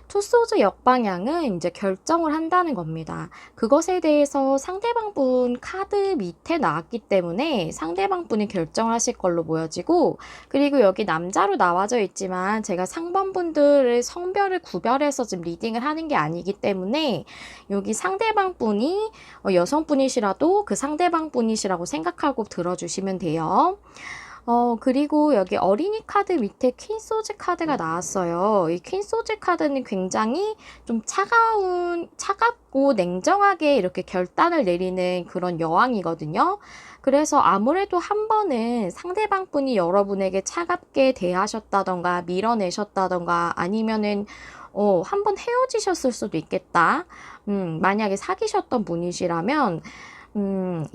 투소즈 역방향은 이제 결정을 한다는 겁니다. 그것에 대해서 상대방 분 카드 밑에 나왔기 때문에 상대방 분이 결정을 하실 걸로 보여지고, 그리고 여기 남자로 나와져 있지만 제가 상반분들의 성별을 구별해서 지금 리딩을 하는 게 아니기 때문에 여기 상대방 분이 여성분이시라도 그 상대방 분이시라고 생각하고 들어주시면 돼요. 그리고 여기 어린이 카드 밑에 퀸소즈 카드가 나왔어요. 이 퀸소즈 카드는 굉장히 좀 차갑고 냉정하게 이렇게 결단을 내리는 그런 여왕이거든요. 그래서 아무래도 한 번은 상대방 분이 여러분에게 차갑게 대하셨다던가 밀어내셨다던가 아니면은 한 번 헤어지셨을 수도 있겠다. 만약에 사귀셨던 분이시라면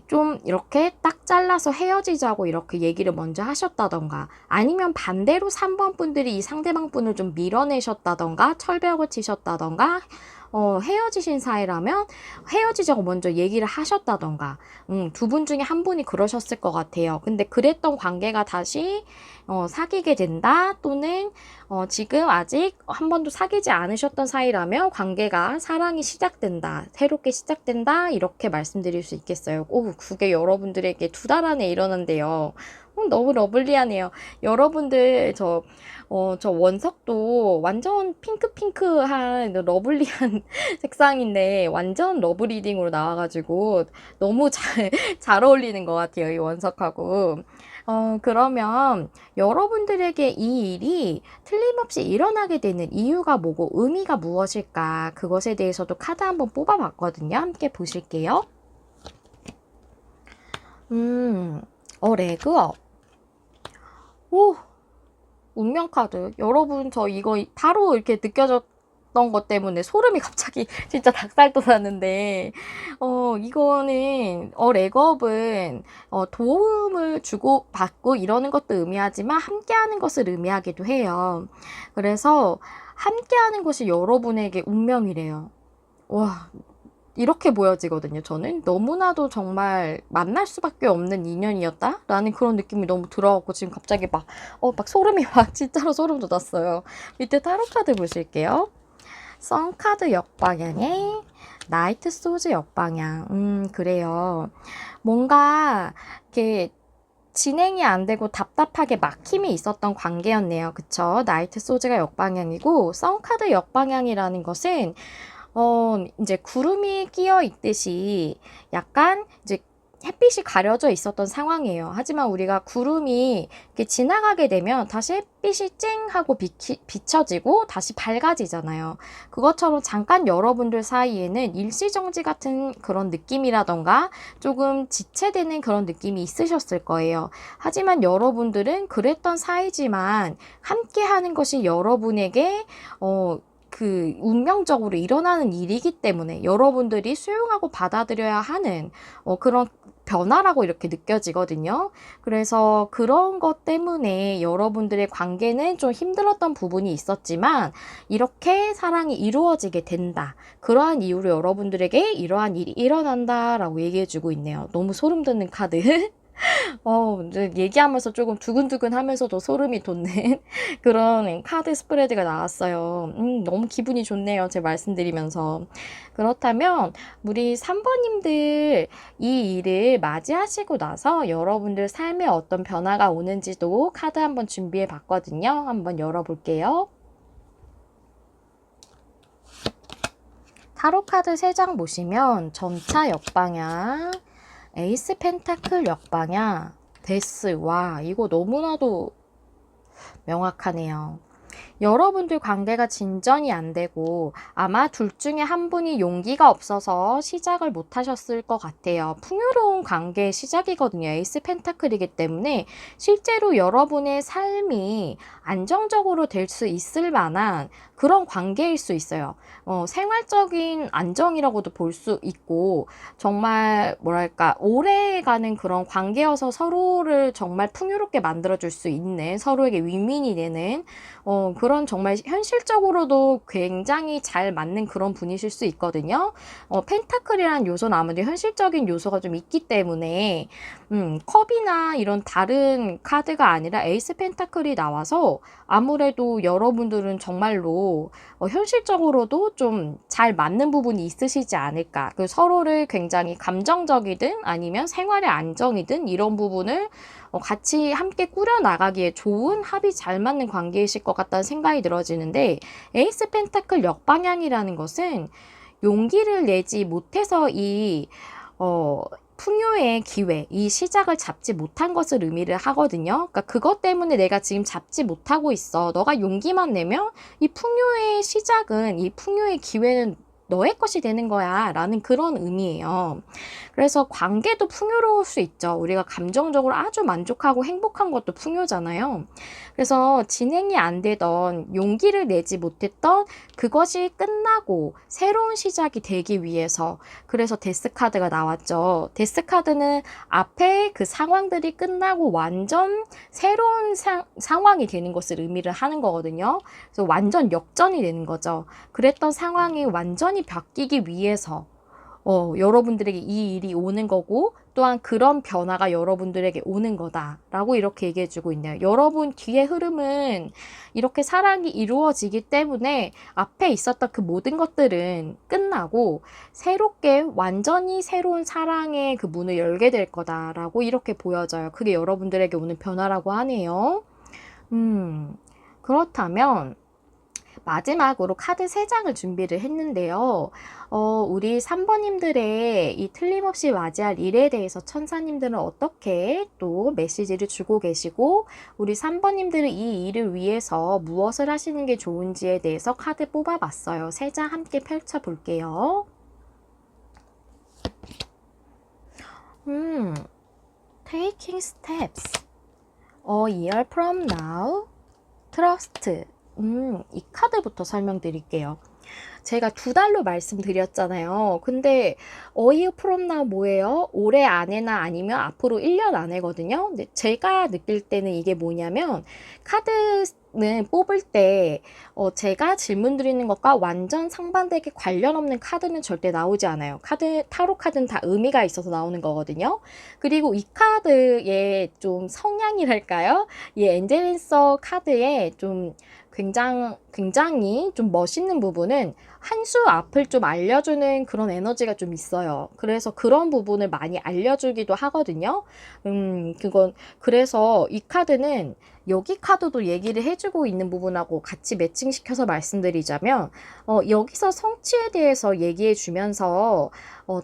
좀 이렇게 딱 잘라서 헤어지자고 이렇게 얘기를 먼저 하셨다던가, 아니면 반대로 3번 분들이 이 상대방 분을 좀 밀어내셨다던가 철벽을 치셨다던가 헤어지신 사이라면 헤어지자고 먼저 얘기를 하셨다던가, 두 분 중에 한 분이 그러셨을 것 같아요. 근데 그랬던 관계가 다시 사귀게 된다, 또는 지금 아직 한 번도 사귀지 않으셨던 사이라면 관계가 사랑이 시작된다, 새롭게 시작된다, 이렇게 말씀드릴 수 있겠어요. 오, 그게 여러분들에게 두 달 안에 일어난대요. 너무 러블리하네요. 여러분들, 저 원석도 완전 핑크핑크한 러블리한 색상인데 완전 러브 리딩으로 나와가지고 너무 잘 어울리는 것 같아요, 이 원석하고. 그러면 여러분들에게 이 일이 틀림없이 일어나게 되는 이유가 뭐고 의미가 무엇일까? 그것에 대해서도 카드 한번 뽑아봤거든요. 함께 보실게요. 레그업. 오, 운명 카드. 여러분, 저 이거 바로 이렇게 느껴졌던 것 때문에 소름이 갑자기 진짜 닭살 돋았는데, 이거는, 렉업은, 도움을 주고 받고 이러는 것도 의미하지만 함께하는 것을 의미하기도 해요. 그래서 함께하는 것이 여러분에게 운명이래요. 와, 이렇게 보여지거든요. 저는 너무나도 정말 만날 수밖에 없는 인연이었다라는 그런 느낌이 너무 들어갖고 지금 갑자기 막 소름이 막 진짜로 소름 돋았어요. 밑에 타로 카드 보실게요. 선 카드 역방향에 나이트 소즈 역방향. 그래요. 뭔가 이렇게 진행이 안 되고 답답하게 막힘이 있었던 관계였네요. 그쵸? 나이트 소즈가 역방향이고 선 카드 역방향이라는 것은 이제 구름이 끼어 있듯이 약간 이제 햇빛이 가려져 있었던 상황이에요. 하지만 우리가 구름이 이렇게 지나가게 되면 다시 햇빛이 쨍 하고 비춰지고 다시 밝아지잖아요. 그것처럼 잠깐 여러분들 사이에는 일시정지 같은 그런 느낌이라던가 조금 지체되는 그런 느낌이 있으셨을 거예요. 하지만 여러분들은 그랬던 사이지만 함께 하는 것이 여러분에게 그 운명적으로 일어나는 일이기 때문에 여러분들이 수용하고 받아들여야 하는 그런 변화라고 이렇게 느껴지거든요. 그래서 그런 것 때문에 여러분들의 관계는 좀 힘들었던 부분이 있었지만 이렇게 사랑이 이루어지게 된다. 그러한 이유로 여러분들에게 이러한 일이 일어난다라고 얘기해주고 있네요. 너무 소름 돋는 카드. 이제 얘기하면서 조금 두근두근 하면서도 소름이 돋는 그런 카드 스프레드가 나왔어요. 너무 기분이 좋네요. 제 말씀드리면서. 그렇다면, 우리 3번님들 이 일을 맞이하시고 나서 여러분들 삶에 어떤 변화가 오는지도 카드 한번 준비해 봤거든요. 한번 열어볼게요. 타로 카드 3장 보시면 전차 역방향, 에이스 펜타클 역방향, 데스. 와, 이거 너무나도 명확하네요. 여러분들 관계가 진전이 안 되고 아마 둘 중에 한 분이 용기가 없어서 시작을 못 하셨을 것 같아요. 풍요로운 관계의 시작이거든요. 에이스 펜타클이기 때문에 실제로 여러분의 삶이 안정적으로 될 수 있을 만한 그런 관계일 수 있어요. 생활적인 안정이라고도 볼 수 있고 정말 뭐랄까 오래가는 그런 관계여서 서로를 정말 풍요롭게 만들어줄 수 있는, 서로에게 윈윈이 되는 그런 정말 현실적으로도 굉장히 잘 맞는 그런 분이실 수 있거든요. 펜타클이라는 요소는 아무래도 현실적인 요소가 좀 있기 때문에 컵이나 이런 다른 카드가 아니라 에이스 펜타클이 나와서 아무래도 여러분들은 정말로 현실적으로도 좀 잘 맞는 부분이 있으시지 않을까. 그 서로를 굉장히 감정적이든 아니면 생활의 안정이든 이런 부분을 같이 함께 꾸려나가기에 좋은 합이 잘 맞는 관계이실 것 같다는 생각이 들어지는데, 에이스 펜타클 역방향이라는 것은 용기를 내지 못해서 이 풍요의 기회, 이 시작을 잡지 못한 것을 의미를 하거든요. 그러니까 그것 때문에 내가 지금 잡지 못하고 있어. 너가 용기만 내면 이 풍요의 시작은, 이 풍요의 기회는 너의 것이 되는 거야 라는 그런 의미예요. 그래서 관계도 풍요로울 수 있죠. 우리가 감정적으로 아주 만족하고 행복한 것도 풍요잖아요. 그래서 진행이 안 되던, 용기를 내지 못했던 그것이 끝나고 새로운 시작이 되기 위해서, 그래서 데스 카드가 나왔죠. 데스 카드는 앞에 그 상황들이 끝나고 완전 새로운 상황이 되는 것을 의미를 하는 거거든요. 그래서 완전 역전이 되는 거죠. 그랬던 상황이 완전히 상황이 바뀌기 위해서 여러분들에게 이 일이 오는 거고 또한 그런 변화가 여러분들에게 오는 거다라고 이렇게 얘기해주고 있네요. 여러분 뒤의 흐름은 이렇게 사랑이 이루어지기 때문에 앞에 있었던 그 모든 것들은 끝나고 새롭게 완전히 새로운 사랑의 그 문을 열게 될 거다라고 이렇게 보여져요. 그게 여러분들에게 오는 변화라고 하네요. 그렇다면 마지막으로 카드 3장을 준비를 했는데요. 우리 3번님들의 이 틀림없이 맞이할 일에 대해서 천사님들은 어떻게 또 메시지를 주고 계시고 우리 3번님들은 이 일을 위해서 무엇을 하시는 게 좋은지에 대해서 카드 뽑아봤어요. 3장 함께 펼쳐볼게요. Taking steps. A year from now. Trust. 이 카드부터 설명드릴게요. 제가 2달로 말씀드렸잖아요. 근데 어이어 프롬나 뭐예요? 올해 안에나 아니면 앞으로 1년 안에거든요. 근데 제가 느낄 때는 이게 뭐냐면 카드는 뽑을 때 제가 질문 드리는 것과 완전 상반되게 관련 없는 카드는 절대 나오지 않아요. 타로 카드는 다 의미가 있어서 나오는 거거든요. 그리고 이 카드의 좀 성향이랄까요? 이 엔젤랜서 카드에 좀 굉장히 좀 멋있는 부분은 한 수 앞을 좀 알려주는 그런 에너지가 좀 있어요. 그래서 그런 부분을 많이 알려주기도 하거든요. 그래서 이 카드는 여기 카드도 얘기를 해주고 있는 부분하고 같이 매칭시켜서 말씀드리자면 여기서 성취에 대해서 얘기해 주면서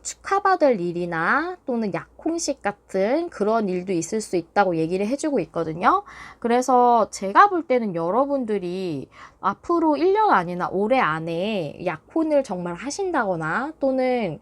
축하받을 일이나 또는 약혼식 같은 그런 일도 있을 수 있다고 얘기를 해주고 있거든요. 그래서 제가 볼 때는 여러분들이 앞으로 1년 안이나 올해 안에 약혼을 정말 하신다거나 또는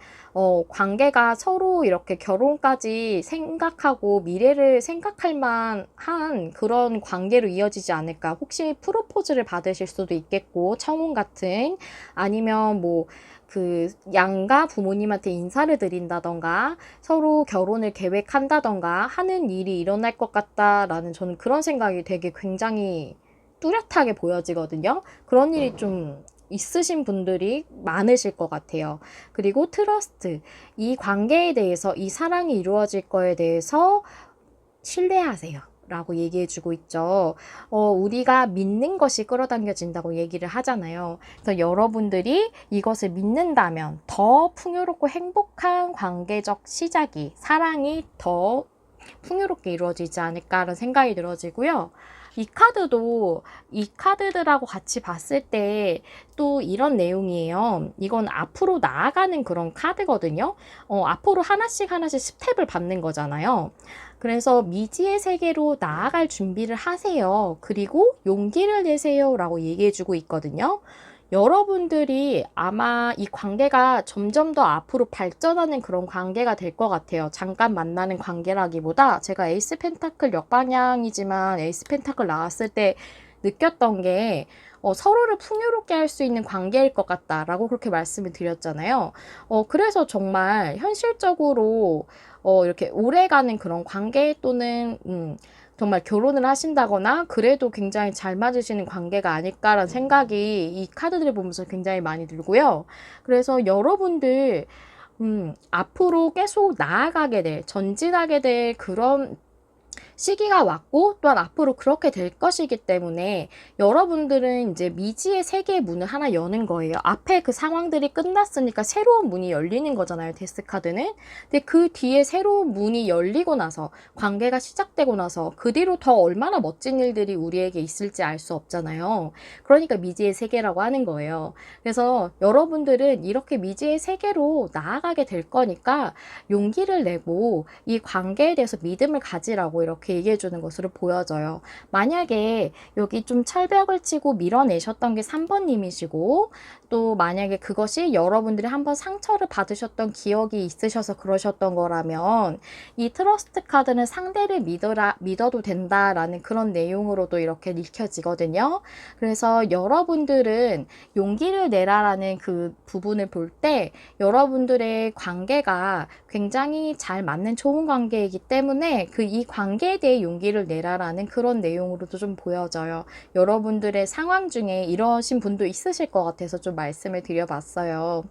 관계가 서로 이렇게 결혼까지 생각하고 미래를 생각할 만한 그런 관계로 이어지지 않을까. 혹시 프로포즈를 받으실 수도 있겠고 청혼 같은 아니면 뭐 그 양가 부모님한테 인사를 드린다던가 서로 결혼을 계획한다던가 하는 일이 일어날 것 같다라는 저는 그런 생각이 되게 굉장히 뚜렷하게 보여지거든요. 그런 일이 좀 있으신 분들이 많으실 것 같아요. 그리고 트러스트, 이 관계에 대해서 이 사랑이 이루어질 거에 대해서 신뢰하세요. 라고 얘기해 주고 있죠. 우리가 믿는 것이 끌어당겨진다고 얘기를 하잖아요. 그래서 여러분들이 이것을 믿는다면 더 풍요롭고 행복한 관계적 시작이, 사랑이 더 풍요롭게 이루어지지 않을까라는 생각이 들어지고요. 이 카드도 이 카드들하고 같이 봤을 때 또 이런 내용이에요. 이건 앞으로 나아가는 그런 카드거든요. 앞으로 하나씩 스텝을 밟는 거잖아요. 그래서 미지의 세계로 나아갈 준비를 하세요. 그리고 용기를 내세요. 라고 얘기해주고 있거든요. 여러분들이 아마 이 관계가 점점 더 앞으로 발전하는 그런 관계가 될 것 같아요. 잠깐 만나는 관계라기보다 제가 에이스 펜타클 역방향이지만 에이스 펜타클 나왔을 때 느꼈던 게 서로를 풍요롭게 할 수 있는 관계일 것 같다라고 그렇게 말씀을 드렸잖아요. 그래서 정말 현실적으로 이렇게 오래가는 그런 관계 또는 정말 결혼을 하신다거나 그래도 굉장히 잘 맞으시는 관계가 아닐까라는 생각이 이 카드들을 보면서 굉장히 많이 들고요. 그래서 여러분들 앞으로 계속 나아가게 될, 전진하게 될 그런 시기가 왔고 또한 앞으로 그렇게 될 것이기 때문에 여러분들은 이제 미지의 세계의 문을 하나 여는 거예요. 앞에 그 상황들이 끝났으니까 새로운 문이 열리는 거잖아요. 데스카드는. 근데 그 뒤에 새로운 문이 열리고 나서 관계가 시작되고 나서 그 뒤로 더 얼마나 멋진 일들이 우리에게 있을지 알 수 없잖아요. 그러니까 미지의 세계라고 하는 거예요. 그래서 여러분들은 이렇게 미지의 세계로 나아가게 될 거니까 용기를 내고 이 관계에 대해서 믿음을 가지라고 이렇게 얘기해 주는 것으로 보여져요. 만약에 여기 좀 철벽을 치고 밀어내셨던 게 3번님이시고 또 만약에 그것이 여러분들이 한번 상처를 받으셨던 기억이 있으셔서 그러셨던 거라면 이 트러스트 카드는 상대를 믿어도 된다라는 그런 내용으로도 이렇게 읽혀지거든요. 그래서 여러분들은 용기를 내라라는 그 부분을 볼 때 여러분들의 관계가 굉장히 잘 맞는 좋은 관계이기 때문에 이 관계에 미래에 대해 용기를 내라라는 그런 내용으로도 좀 보여져요. 여러분들의 상황 중에 이러신 분도 있으실 것 같아서 좀 말씀을 드려봤어요.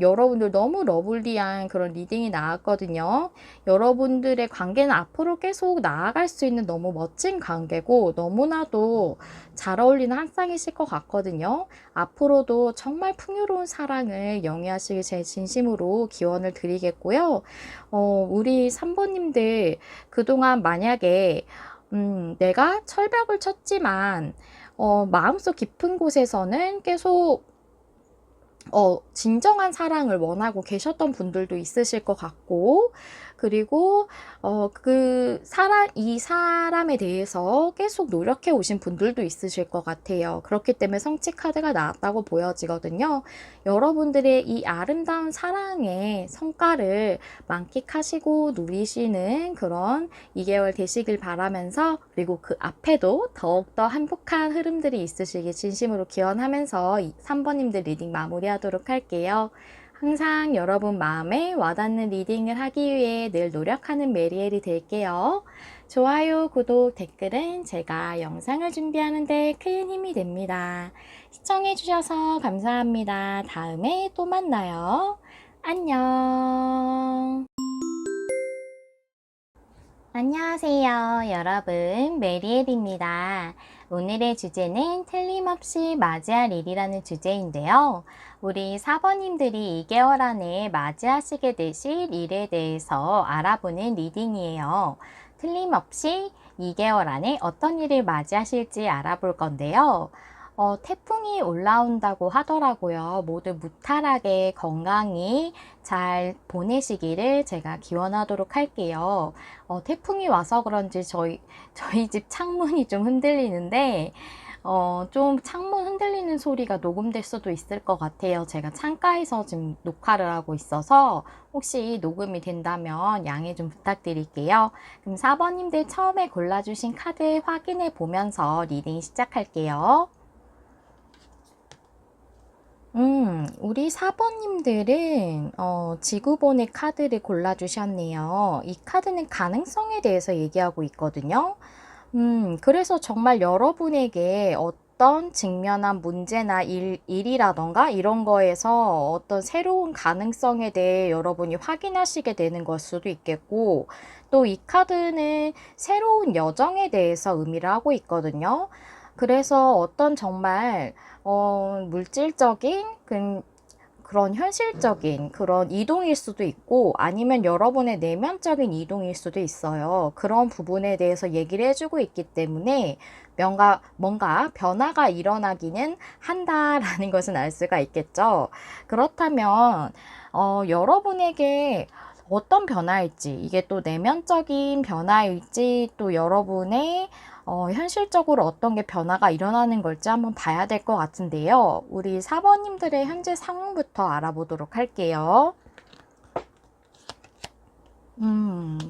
여러분들 너무 러블리한 그런 리딩이 나왔거든요. 여러분들의 관계는 앞으로 계속 나아갈 수 있는 너무 멋진 관계고 너무나도 잘 어울리는 한 쌍이실 것 같거든요. 앞으로도 정말 풍요로운 사랑을 영위하시길 제 진심으로 기원을 드리겠고요. 우리 3번님들 그동안 만약에 내가 철벽을 쳤지만 마음속 깊은 곳에서는 계속 진정한 사랑을 원하고 계셨던 분들도 있으실 것 같고, 그리고, 이 사람에 대해서 계속 노력해 오신 분들도 있으실 것 같아요. 그렇기 때문에 성취 카드가 나왔다고 보여지거든요. 여러분들의 이 아름다운 사랑의 성과를 만끽하시고 누리시는 그런 2개월 되시길 바라면서, 그리고 그 앞에도 더욱더 행복한 흐름들이 있으시길 진심으로 기원하면서 3번님들 리딩 마무리하도록 할게요. 항상 여러분 마음에 와닿는 리딩을 하기 위해 늘 노력하는 메리엘이 될게요. 좋아요, 구독, 댓글은 제가 영상을 준비하는데 큰 힘이 됩니다. 시청해주셔서 감사합니다. 다음에 또 만나요. 안녕. 안녕하세요, 여러분. 메리엘입니다. 오늘의 주제는 틀림없이 맞이할 일이라는 주제인데요. 우리 4번님들이 2개월 안에 맞이하시게 되실 일에 대해서 알아보는 리딩이에요. 틀림없이 2개월 안에 어떤 일을 맞이하실지 알아볼 건데요. 태풍이 올라온다고 하더라고요. 모두 무탈하게 건강히 잘 보내시기를 제가 기원하도록 할게요. 태풍이 와서 그런지 저희 집 창문이 좀 흔들리는데, 좀 창문 흔들리는 소리가 녹음될 수도 있을 것 같아요. 제가 창가에서 지금 녹화를 하고 있어서 혹시 녹음이 된다면 양해 좀 부탁드릴게요. 그럼 4번님들 처음에 골라주신 카드 확인해 보면서 리딩 시작할게요. 우리 4번님들은 지구본의 카드를 골라주셨네요. 이 카드는 가능성에 대해서 얘기하고 있거든요. 그래서 정말 여러분에게 어떤 직면한 문제나 일이라던가 이런 거에서 어떤 새로운 가능성에 대해 여러분이 확인하시게 되는 걸 수도 있겠고, 또 이 카드는 새로운 여정에 대해서 의미를 하고 있거든요. 그래서 어떤 정말 물질적인 그런 현실적인 그런 이동일 수도 있고 아니면 여러분의 내면적인 이동일 수도 있어요. 그런 부분에 대해서 얘기를 해주고 있기 때문에 뭔가 변화가 일어나기는 한다라는 것은 알 수가 있겠죠. 그렇다면 여러분에게 어떤 변화일지, 이게 또 내면적인 변화일지, 또 여러분의 현실적으로 어떤 게 변화가 일어나는 걸지 한번 봐야 될 것 같은데요. 우리 4번님들의 현재 상황부터 알아보도록 할게요.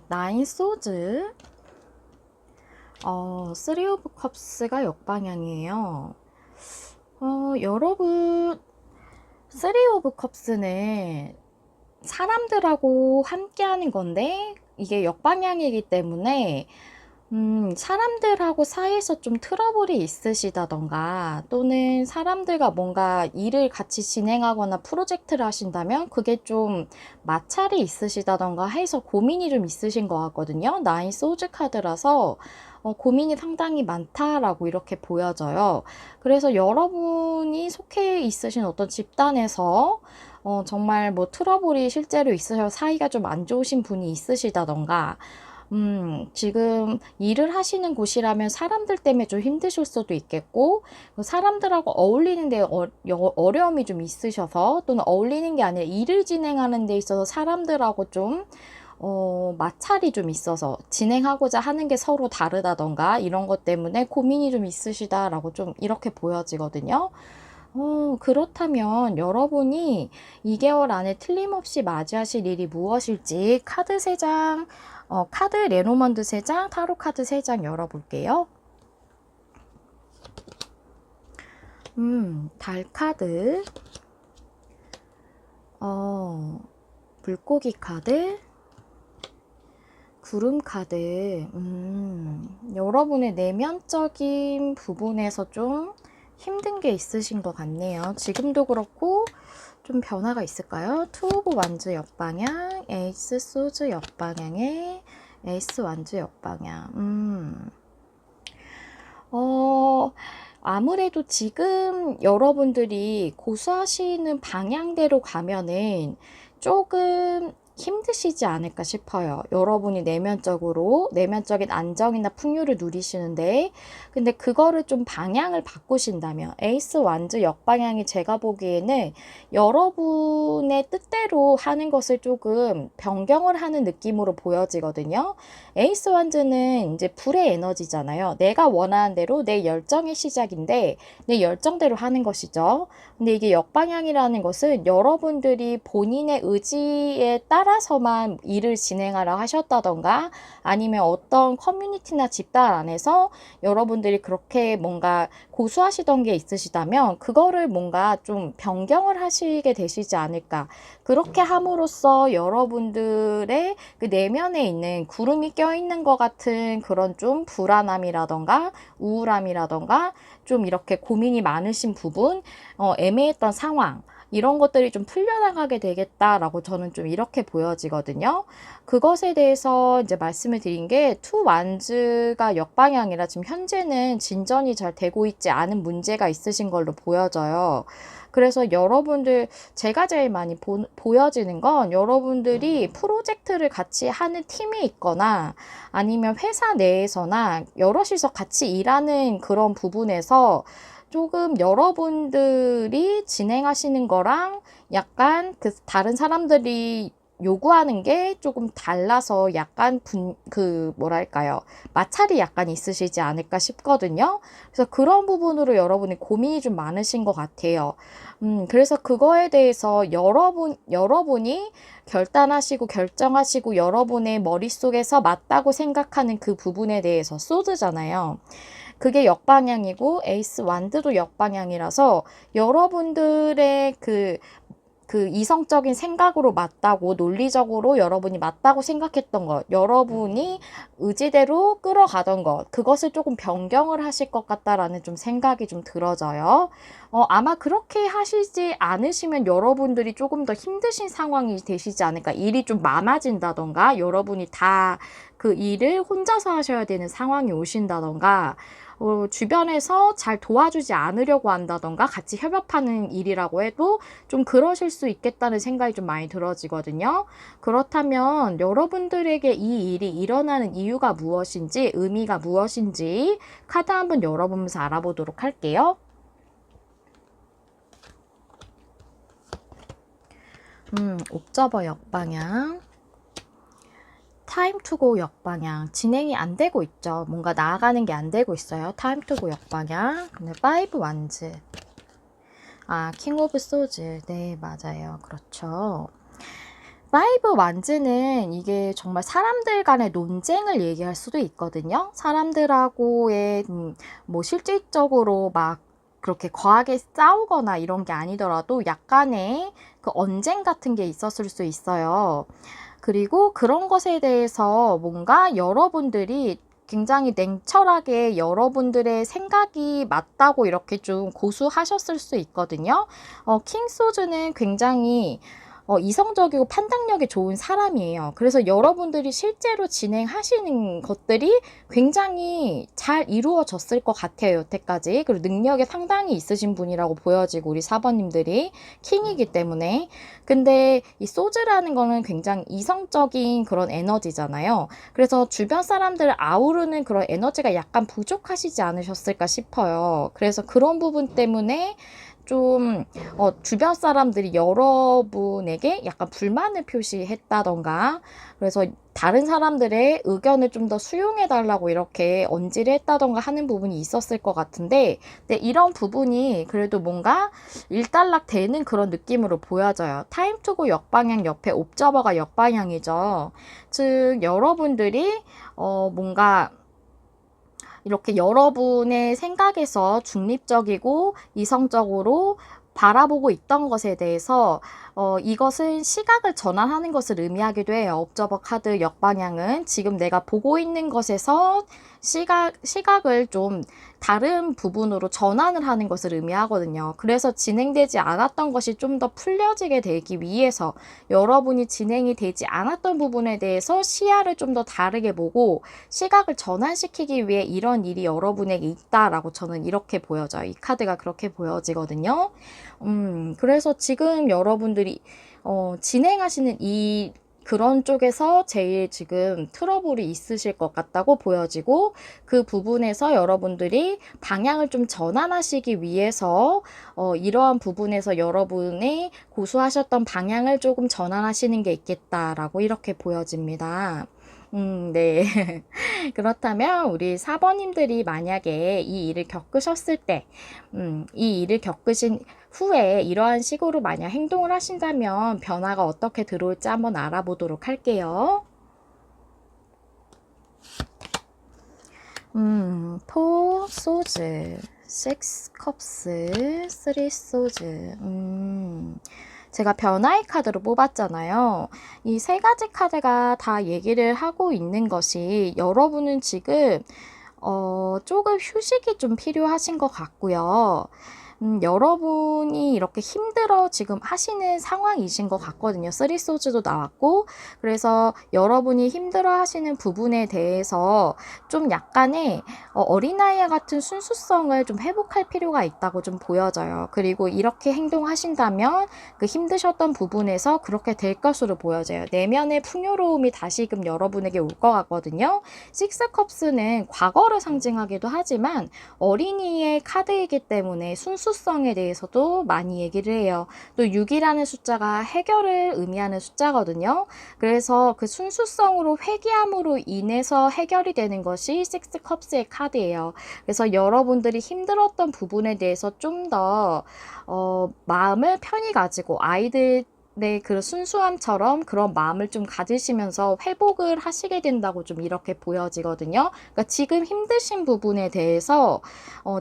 나인 소즈, 3 오브 컵스가 역방향이에요. 여러분, 3 오브 컵스는 사람들하고 함께 하는 건데, 이게 역방향이기 때문에, 사람들하고 사이에서 좀 트러블이 있으시다던가 또는 사람들과 뭔가 일을 같이 진행하거나 프로젝트를 하신다면 그게 좀 마찰이 있으시다던가 해서 고민이 좀 있으신 것 같거든요. 나인 소즈 카드라서 고민이 상당히 많다라고 이렇게 보여져요. 그래서 여러분이 속해 있으신 어떤 집단에서 정말 뭐 트러블이 실제로 있으셔서 사이가 좀 안 좋으신 분이 있으시다던가 지금 일을 하시는 곳이라면 사람들 때문에 좀 힘드실 수도 있겠고, 사람들하고 어울리는데 어려움이 좀 있으셔서, 또는 어울리는 게 아니라 일을 진행하는 데 있어서 사람들하고 좀, 마찰이 좀 있어서 진행하고자 하는 게 서로 다르다던가, 이런 것 때문에 고민이 좀 있으시다라고 좀 이렇게 보여지거든요. 그렇다면 여러분이 2개월 안에 틀림없이 맞이하실 일이 무엇일지 카드 3장, 카드 레노먼드 3장, 타로 카드 3장 열어볼게요. 달 카드, 물고기 카드, 구름 카드. 여러분의 내면적인 부분에서 좀 힘든 게 있으신 것 같네요. 지금도 그렇고 좀 변화가 있을까요? 투 오브 완즈 역방향, 에이스 소즈 역방향에 에이스 완즈 역방향. 아무래도 지금 여러분들이 고수하시는 방향대로 가면은 조금 힘드시지 않을까 싶어요. 여러분이 내면적인 안정이나 풍요를 누리시는데, 근데 그거를 좀 방향을 바꾸신다면, 에이스 완즈 역방향이 제가 보기에는 여러분의 뜻대로 하는 것을 조금 변경을 하는 느낌으로 보여지거든요. 에이스 완즈는 이제 불의 에너지잖아요. 내가 원하는 대로 내 열정의 시작인데, 내 열정대로 하는 것이죠. 근데 이게 역방향이라는 것은 여러분들이 본인의 의지에 따라서만 일을 진행하라 하셨다던가 아니면 어떤 커뮤니티나 집단 안에서 여러분들이 그렇게 뭔가 고수하시던 게 있으시다면 그거를 뭔가 좀 변경을 하시게 되시지 않을까. 그렇게 함으로써 여러분들의 그 내면에 있는 구름이 껴있는 것 같은 그런 좀 불안함이라던가 우울함이라던가 좀 이렇게 고민이 많으신 부분, 애매했던 상황, 이런 것들이 좀 풀려나가게 되겠다라고 저는 좀 이렇게 보여지거든요. 그것에 대해서 이제 말씀을 드린 게 투 완즈가 역방향이라 지금 현재는 진전이 잘 되고 있지 않은 문제가 있으신 걸로 보여져요. 그래서 여러분들, 제가 제일 많이 보여지는 건 여러분들이 프로젝트를 같이 하는 팀이 있거나 아니면 회사 내에서나 여럿이서 같이 일하는 그런 부분에서 조금 여러분들이 진행하시는 거랑 약간 그 다른 사람들이 요구하는 게 조금 달라서 약간 뭐랄까요. 마찰이 약간 있으시지 않을까 싶거든요. 그래서 그런 부분으로 여러분이 고민이 좀 많으신 것 같아요. 그래서 그거에 대해서 여러분이 결단하시고 결정하시고 여러분의 머릿속에서 맞다고 생각하는 그 부분에 대해서 소드잖아요. 그게 역방향이고 에이스 완드도 역방향이라서 여러분들의 그 이성적인 생각으로 맞다고 논리적으로 여러분이 맞다고 생각했던 것, 여러분이 의지대로 끌어가던 것, 그것을 조금 변경을 하실 것 같다라는 좀 생각이 좀 들어져요. 아마 그렇게 하시지 않으시면 여러분들이 조금 더 힘드신 상황이 되시지 않을까. 일이 좀 많아진다던가 여러분이 다 그 일을 혼자서 하셔야 되는 상황이 오신다던가 주변에서 잘 도와주지 않으려고 한다던가 같이 협업하는 일이라고 해도 좀 그러실 수 있겠다는 생각이 좀 많이 들어지거든요. 그렇다면 여러분들에게 이 일이 일어나는 이유가 무엇인지, 의미가 무엇인지 카드 한번 열어보면서 알아보도록 할게요. 옵저버 역방향, 타임 투고 역방향, 진행이 안 되고 있죠. 뭔가 나아가는 게 안 되고 있어요. 타임 투고 역방향. 근데 파이브 완즈. 킹 오브 소즈. 네, 맞아요. 그렇죠. 파이브 완즈는 이게 정말 사람들 간의 논쟁을 얘기할 수도 있거든요. 사람들하고의 뭐 실질적으로 막 그렇게 과하게 싸우거나 이런 게 아니더라도 약간의 그 언쟁 같은 게 있었을 수 있어요. 그리고 그런 것에 대해서 뭔가 여러분들이 굉장히 냉철하게 여러분들의 생각이 맞다고 이렇게 좀 고수하셨을 수 있거든요. 킹소즈는 굉장히 이성적이고 판단력이 좋은 사람이에요. 그래서 여러분들이 실제로 진행하시는 것들이 굉장히 잘 이루어졌을 것 같아요, 여태까지. 그리고 능력이 상당히 있으신 분이라고 보여지고, 우리 4번님들이 킹이기 때문에. 근데 이 소즈라는 거는 굉장히 이성적인 그런 에너지잖아요. 그래서 주변 사람들을 아우르는 그런 에너지가 약간 부족하시지 않으셨을까 싶어요. 그래서 그런 부분 때문에 좀 주변 사람들이 여러분에게 약간 불만을 표시했다던가 그래서 다른 사람들의 의견을 좀 더 수용해달라고 이렇게 언지를 했다던가 하는 부분이 있었을 것 같은데 근데 이런 부분이 그래도 뭔가 일단락 되는 그런 느낌으로 보여져요. 타임 투고 역방향 옆에 옵저버가 역방향이죠. 즉 여러분들이 뭔가 이렇게 여러분의 생각에서 중립적이고 이성적으로 바라보고 있던 것에 대해서 이것은 시각을 전환하는 것을 의미하기도 해요. 옵저버 카드 역방향은 지금 내가 보고 있는 것에서 시각을 좀 다른 부분으로 전환을 하는 것을 의미하거든요. 그래서 진행되지 않았던 것이 좀 더 풀려지게 되기 위해서 여러분이 진행이 되지 않았던 부분에 대해서 시야를 좀 더 다르게 보고 시각을 전환시키기 위해 이런 일이 여러분에게 있다라고 저는 이렇게 보여져요. 이 카드가 그렇게 보여지거든요. 그래서 지금 여러분들이 진행하시는 그런 쪽에서 제일 지금 트러블이 있으실 것 같다고 보여지고, 그 부분에서 여러분들이 방향을 좀 전환하시기 위해서 이러한 부분에서 여러분이 고수하셨던 방향을 조금 전환하시는 게 있겠다라고 이렇게 보여집니다. 네. 그렇다면 우리 4번님들이 만약에 이 일을 겪으셨을 때, 이 일을 겪으신 후에 이러한 식으로 만약 행동을 하신다면 변화가 어떻게 들어올지 한번 알아보도록 할게요. 4 소즈, 6 컵스, 3 소즈. 제가 변화의 카드로 뽑았잖아요. 이 세 가지 카드가 다 얘기를 하고 있는 것이 여러분은 지금 조금 휴식이 좀 필요하신 것 같고요. 여러분이 이렇게 힘들어 지금 하시는 상황이신 것 같거든요. 3 소즈도 나왔고, 그래서 여러분이 힘들어 하시는 부분에 대해서 좀 약간의 어린아이와 같은 순수성을 좀 회복할 필요가 있다고 좀 보여져요. 그리고 이렇게 행동하신다면 그 힘드셨던 부분에서 그렇게 될 것으로 보여져요. 내면의 풍요로움이 다시금 여러분에게 올 것 같거든요. 6 컵스는 과거를 상징하기도 하지만 어린이의 카드이기 때문에 순수성에 대해서도 많이 얘기를 해요. 또 6이라는 숫자가 해결을 의미하는 숫자거든요. 그래서 그 순수성으로 회귀함으로 인해서 해결이 되는 것이 6 컵스의 카드예요. 그래서 여러분들이 힘들었던 부분에 대해서 좀 더 마음을 편히 가지고 아이들 그 순수함처럼 그런 마음을 좀 가지시면서 회복을 하시게 된다고 좀 이렇게 보여지거든요. 그러니까 지금 힘드신 부분에 대해서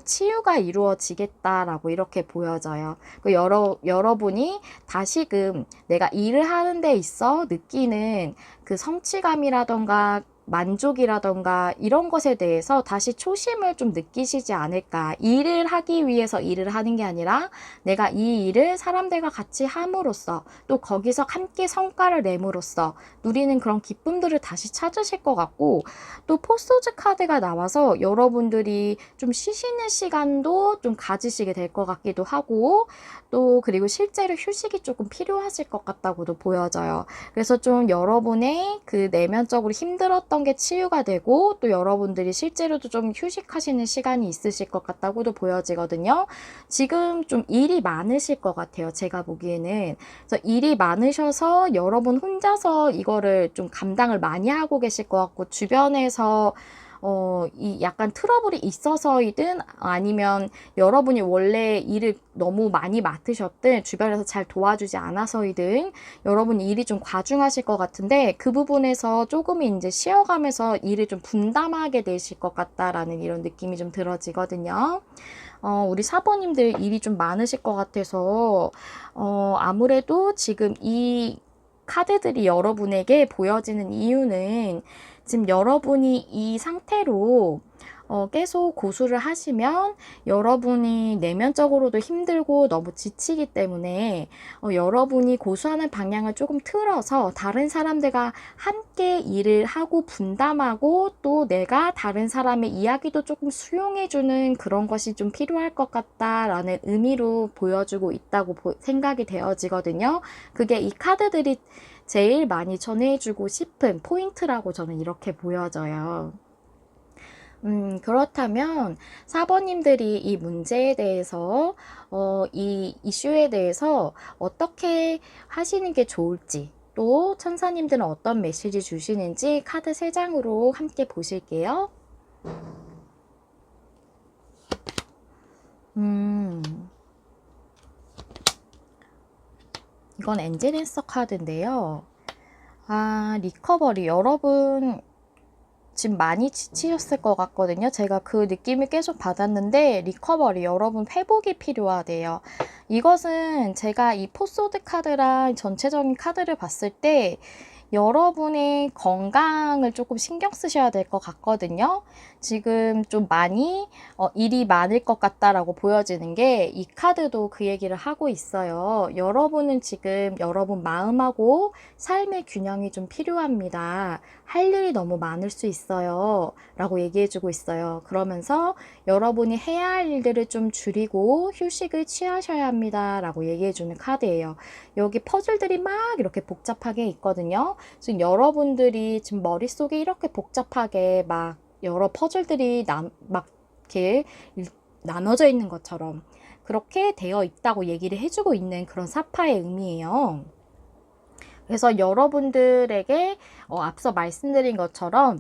치유가 이루어지겠다라고 이렇게 보여져요. 여러분이 다시금 내가 일을 하는 데 있어 느끼는 그 성취감이라던가 만족이라던가 이런 것에 대해서 다시 초심을 좀 느끼시지 않을까. 일을 하기 위해서 일을 하는 게 아니라 내가 이 일을 사람들과 같이 함으로써 또 거기서 함께 성과를 내므로써 누리는 그런 기쁨들을 다시 찾으실 것 같고, 또 포스토즈 카드가 나와서 여러분들이 좀 쉬시는 시간도 좀 가지시게 될 것 같기도 하고, 또 그리고 실제로 휴식이 조금 필요하실 것 같다고도 보여져요. 그래서 좀 여러분의 그 내면적으로 힘들었던 게 치유가 되고, 또 여러분들이 실제로도 좀 휴식하시는 시간이 있으실 것 같다고도 보여지거든요. 지금 좀 일이 많으실 것 같아요. 제가 보기에는. 그래서 일이 많으셔서 여러분 혼자서 이거를 좀 감당을 많이 하고 계실 것 같고, 주변에서 이 약간 트러블이 있어서이든 아니면 여러분이 원래 일을 너무 많이 맡으셨든 주변에서 잘 도와주지 않아서이든 여러분이 일이 좀 과중하실 것 같은데, 그 부분에서 조금 이제 쉬어가면서 일을 좀 분담하게 되실 것 같다라는 이런 느낌이 좀 들어지거든요. 우리 사모님들 일이 좀 많으실 것 같아서 아무래도 지금 이 카드들이 여러분에게 보여지는 이유는 지금 여러분이 이 상태로 계속 고수를 하시면 여러분이 내면적으로도 힘들고 너무 지치기 때문에 여러분이 고수하는 방향을 조금 틀어서 다른 사람들과 함께 일을 하고 분담하고 또 내가 다른 사람의 이야기도 조금 수용해주는 그런 것이 좀 필요할 것 같다라는 의미로 보여주고 있다고 생각이 되어지거든요. 그게 이 카드들이 제일 많이 전해주고 싶은 포인트라고 저는 이렇게 보여져요. 그렇다면 4번님들이 이 문제에 대해서, 이 이슈에 대해서 어떻게 하시는 게 좋을지, 또 천사님들은 어떤 메시지 주시는지 카드 3장으로 함께 보실게요. 이건 엔젤앤서 카드인데요. 리커버리. 여러분 지금 많이 지치셨을 것 같거든요. 제가 그 느낌을 계속 받았는데 리커버리, 여러분 회복이 필요하대요. 이것은 제가 이 포소드 카드랑 전체적인 카드를 봤을 때 여러분의 건강을 조금 신경 쓰셔야 될 것 같거든요. 지금 좀 많이 일이 많을 것 같다라고 보여지는 게 이 카드도 그 얘기를 하고 있어요. 여러분은 지금 여러분 마음하고 삶의 균형이 좀 필요합니다. 할 일이 너무 많을 수 있어요. 라고 얘기해주고 있어요. 그러면서 여러분이 해야 할 일들을 좀 줄이고 휴식을 취하셔야 합니다. 라고 얘기해주는 카드예요. 여기 퍼즐들이 막 이렇게 복잡하게 있거든요. 지금 여러분들이 지금 머릿속에 이렇게 복잡하게 막 여러 퍼즐들이 막 이렇게 나눠져 있는 것처럼 그렇게 되어 있다고 얘기를 해주고 있는 그런 사파의 의미예요. 그래서 여러분들에게 앞서 말씀드린 것처럼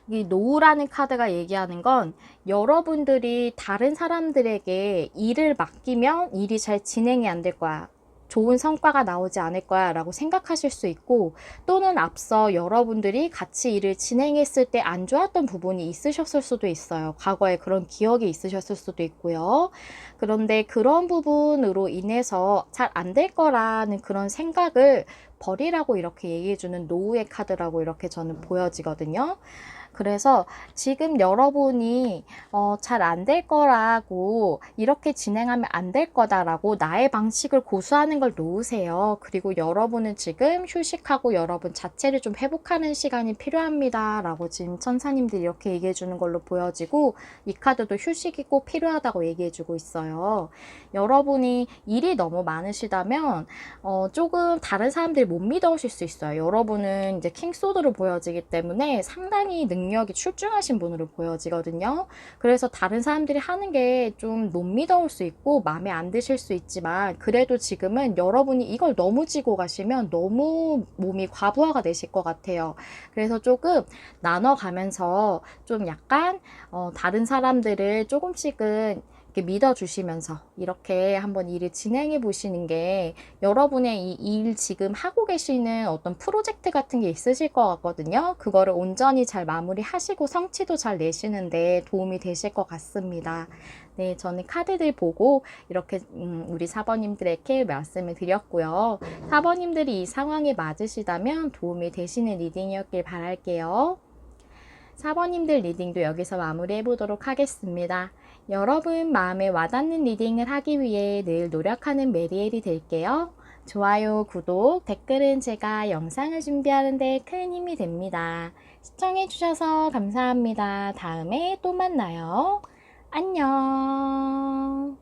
이 노우라는 카드가 얘기하는 건 여러분들이 다른 사람들에게 일을 맡기면 일이 잘 진행이 안 될 거야. 좋은 성과가 나오지 않을 거야 라고 생각하실 수 있고, 또는 앞서 여러분들이 같이 일을 진행했을 때 안 좋았던 부분이 있으셨을 수도 있어요. 과거에 그런 기억이 있으셨을 수도 있고요. 그런데 그런 부분으로 인해서 잘 안 될 거라는 그런 생각을 버리라고 이렇게 얘기해주는 노우의 카드라고 이렇게 저는 보여지거든요. 그래서 지금 여러분이 잘 안 될 거라고, 이렇게 진행하면 안 될 거다라고 나의 방식을 고수하는 걸 놓으세요. 그리고 여러분은 지금 휴식하고 여러분 자체를 좀 회복하는 시간이 필요합니다 라고 지금 천사님들이 이렇게 얘기해 주는 걸로 보여지고, 이 카드도 휴식이 꼭 필요하다고 얘기해 주고 있어요. 여러분이 일이 너무 많으시다면 조금 다른 사람들이 못 믿어오실 수 있어요. 여러분은 이제 킹소드로 보여지기 때문에 상당히 능력이 출중하신 분으로 보여지거든요. 그래서 다른 사람들이 하는 게 좀 못 믿어올 수 있고 마음에 안 드실 수 있지만, 그래도 지금은 여러분이 이걸 너무 지고 가시면 너무 몸이 과부하가 되실 것 같아요. 그래서 조금 나눠가면서 좀 약간 다른 사람들을 조금씩은 이렇게 믿어주시면서 이렇게 한번 일을 진행해 보시는 게, 여러분의 이 일 지금 하고 계시는 어떤 프로젝트 같은 게 있으실 것 같거든요. 그거를 온전히 잘 마무리하시고 성취도 잘 내시는데 도움이 되실 것 같습니다. 네, 저는 카드들 보고 이렇게 우리 사번님들에게 말씀을 드렸고요. 사번님들이 이 상황에 맞으시다면 도움이 되시는 리딩이었길 바랄게요. 사번님들 리딩도 여기서 마무리해 보도록 하겠습니다. 여러분 마음에 와닿는 리딩을 하기 위해 늘 노력하는 메리엘이 될게요. 좋아요, 구독, 댓글은 제가 영상을 준비하는 데 큰 힘이 됩니다. 시청해주셔서 감사합니다. 다음에 또 만나요. 안녕.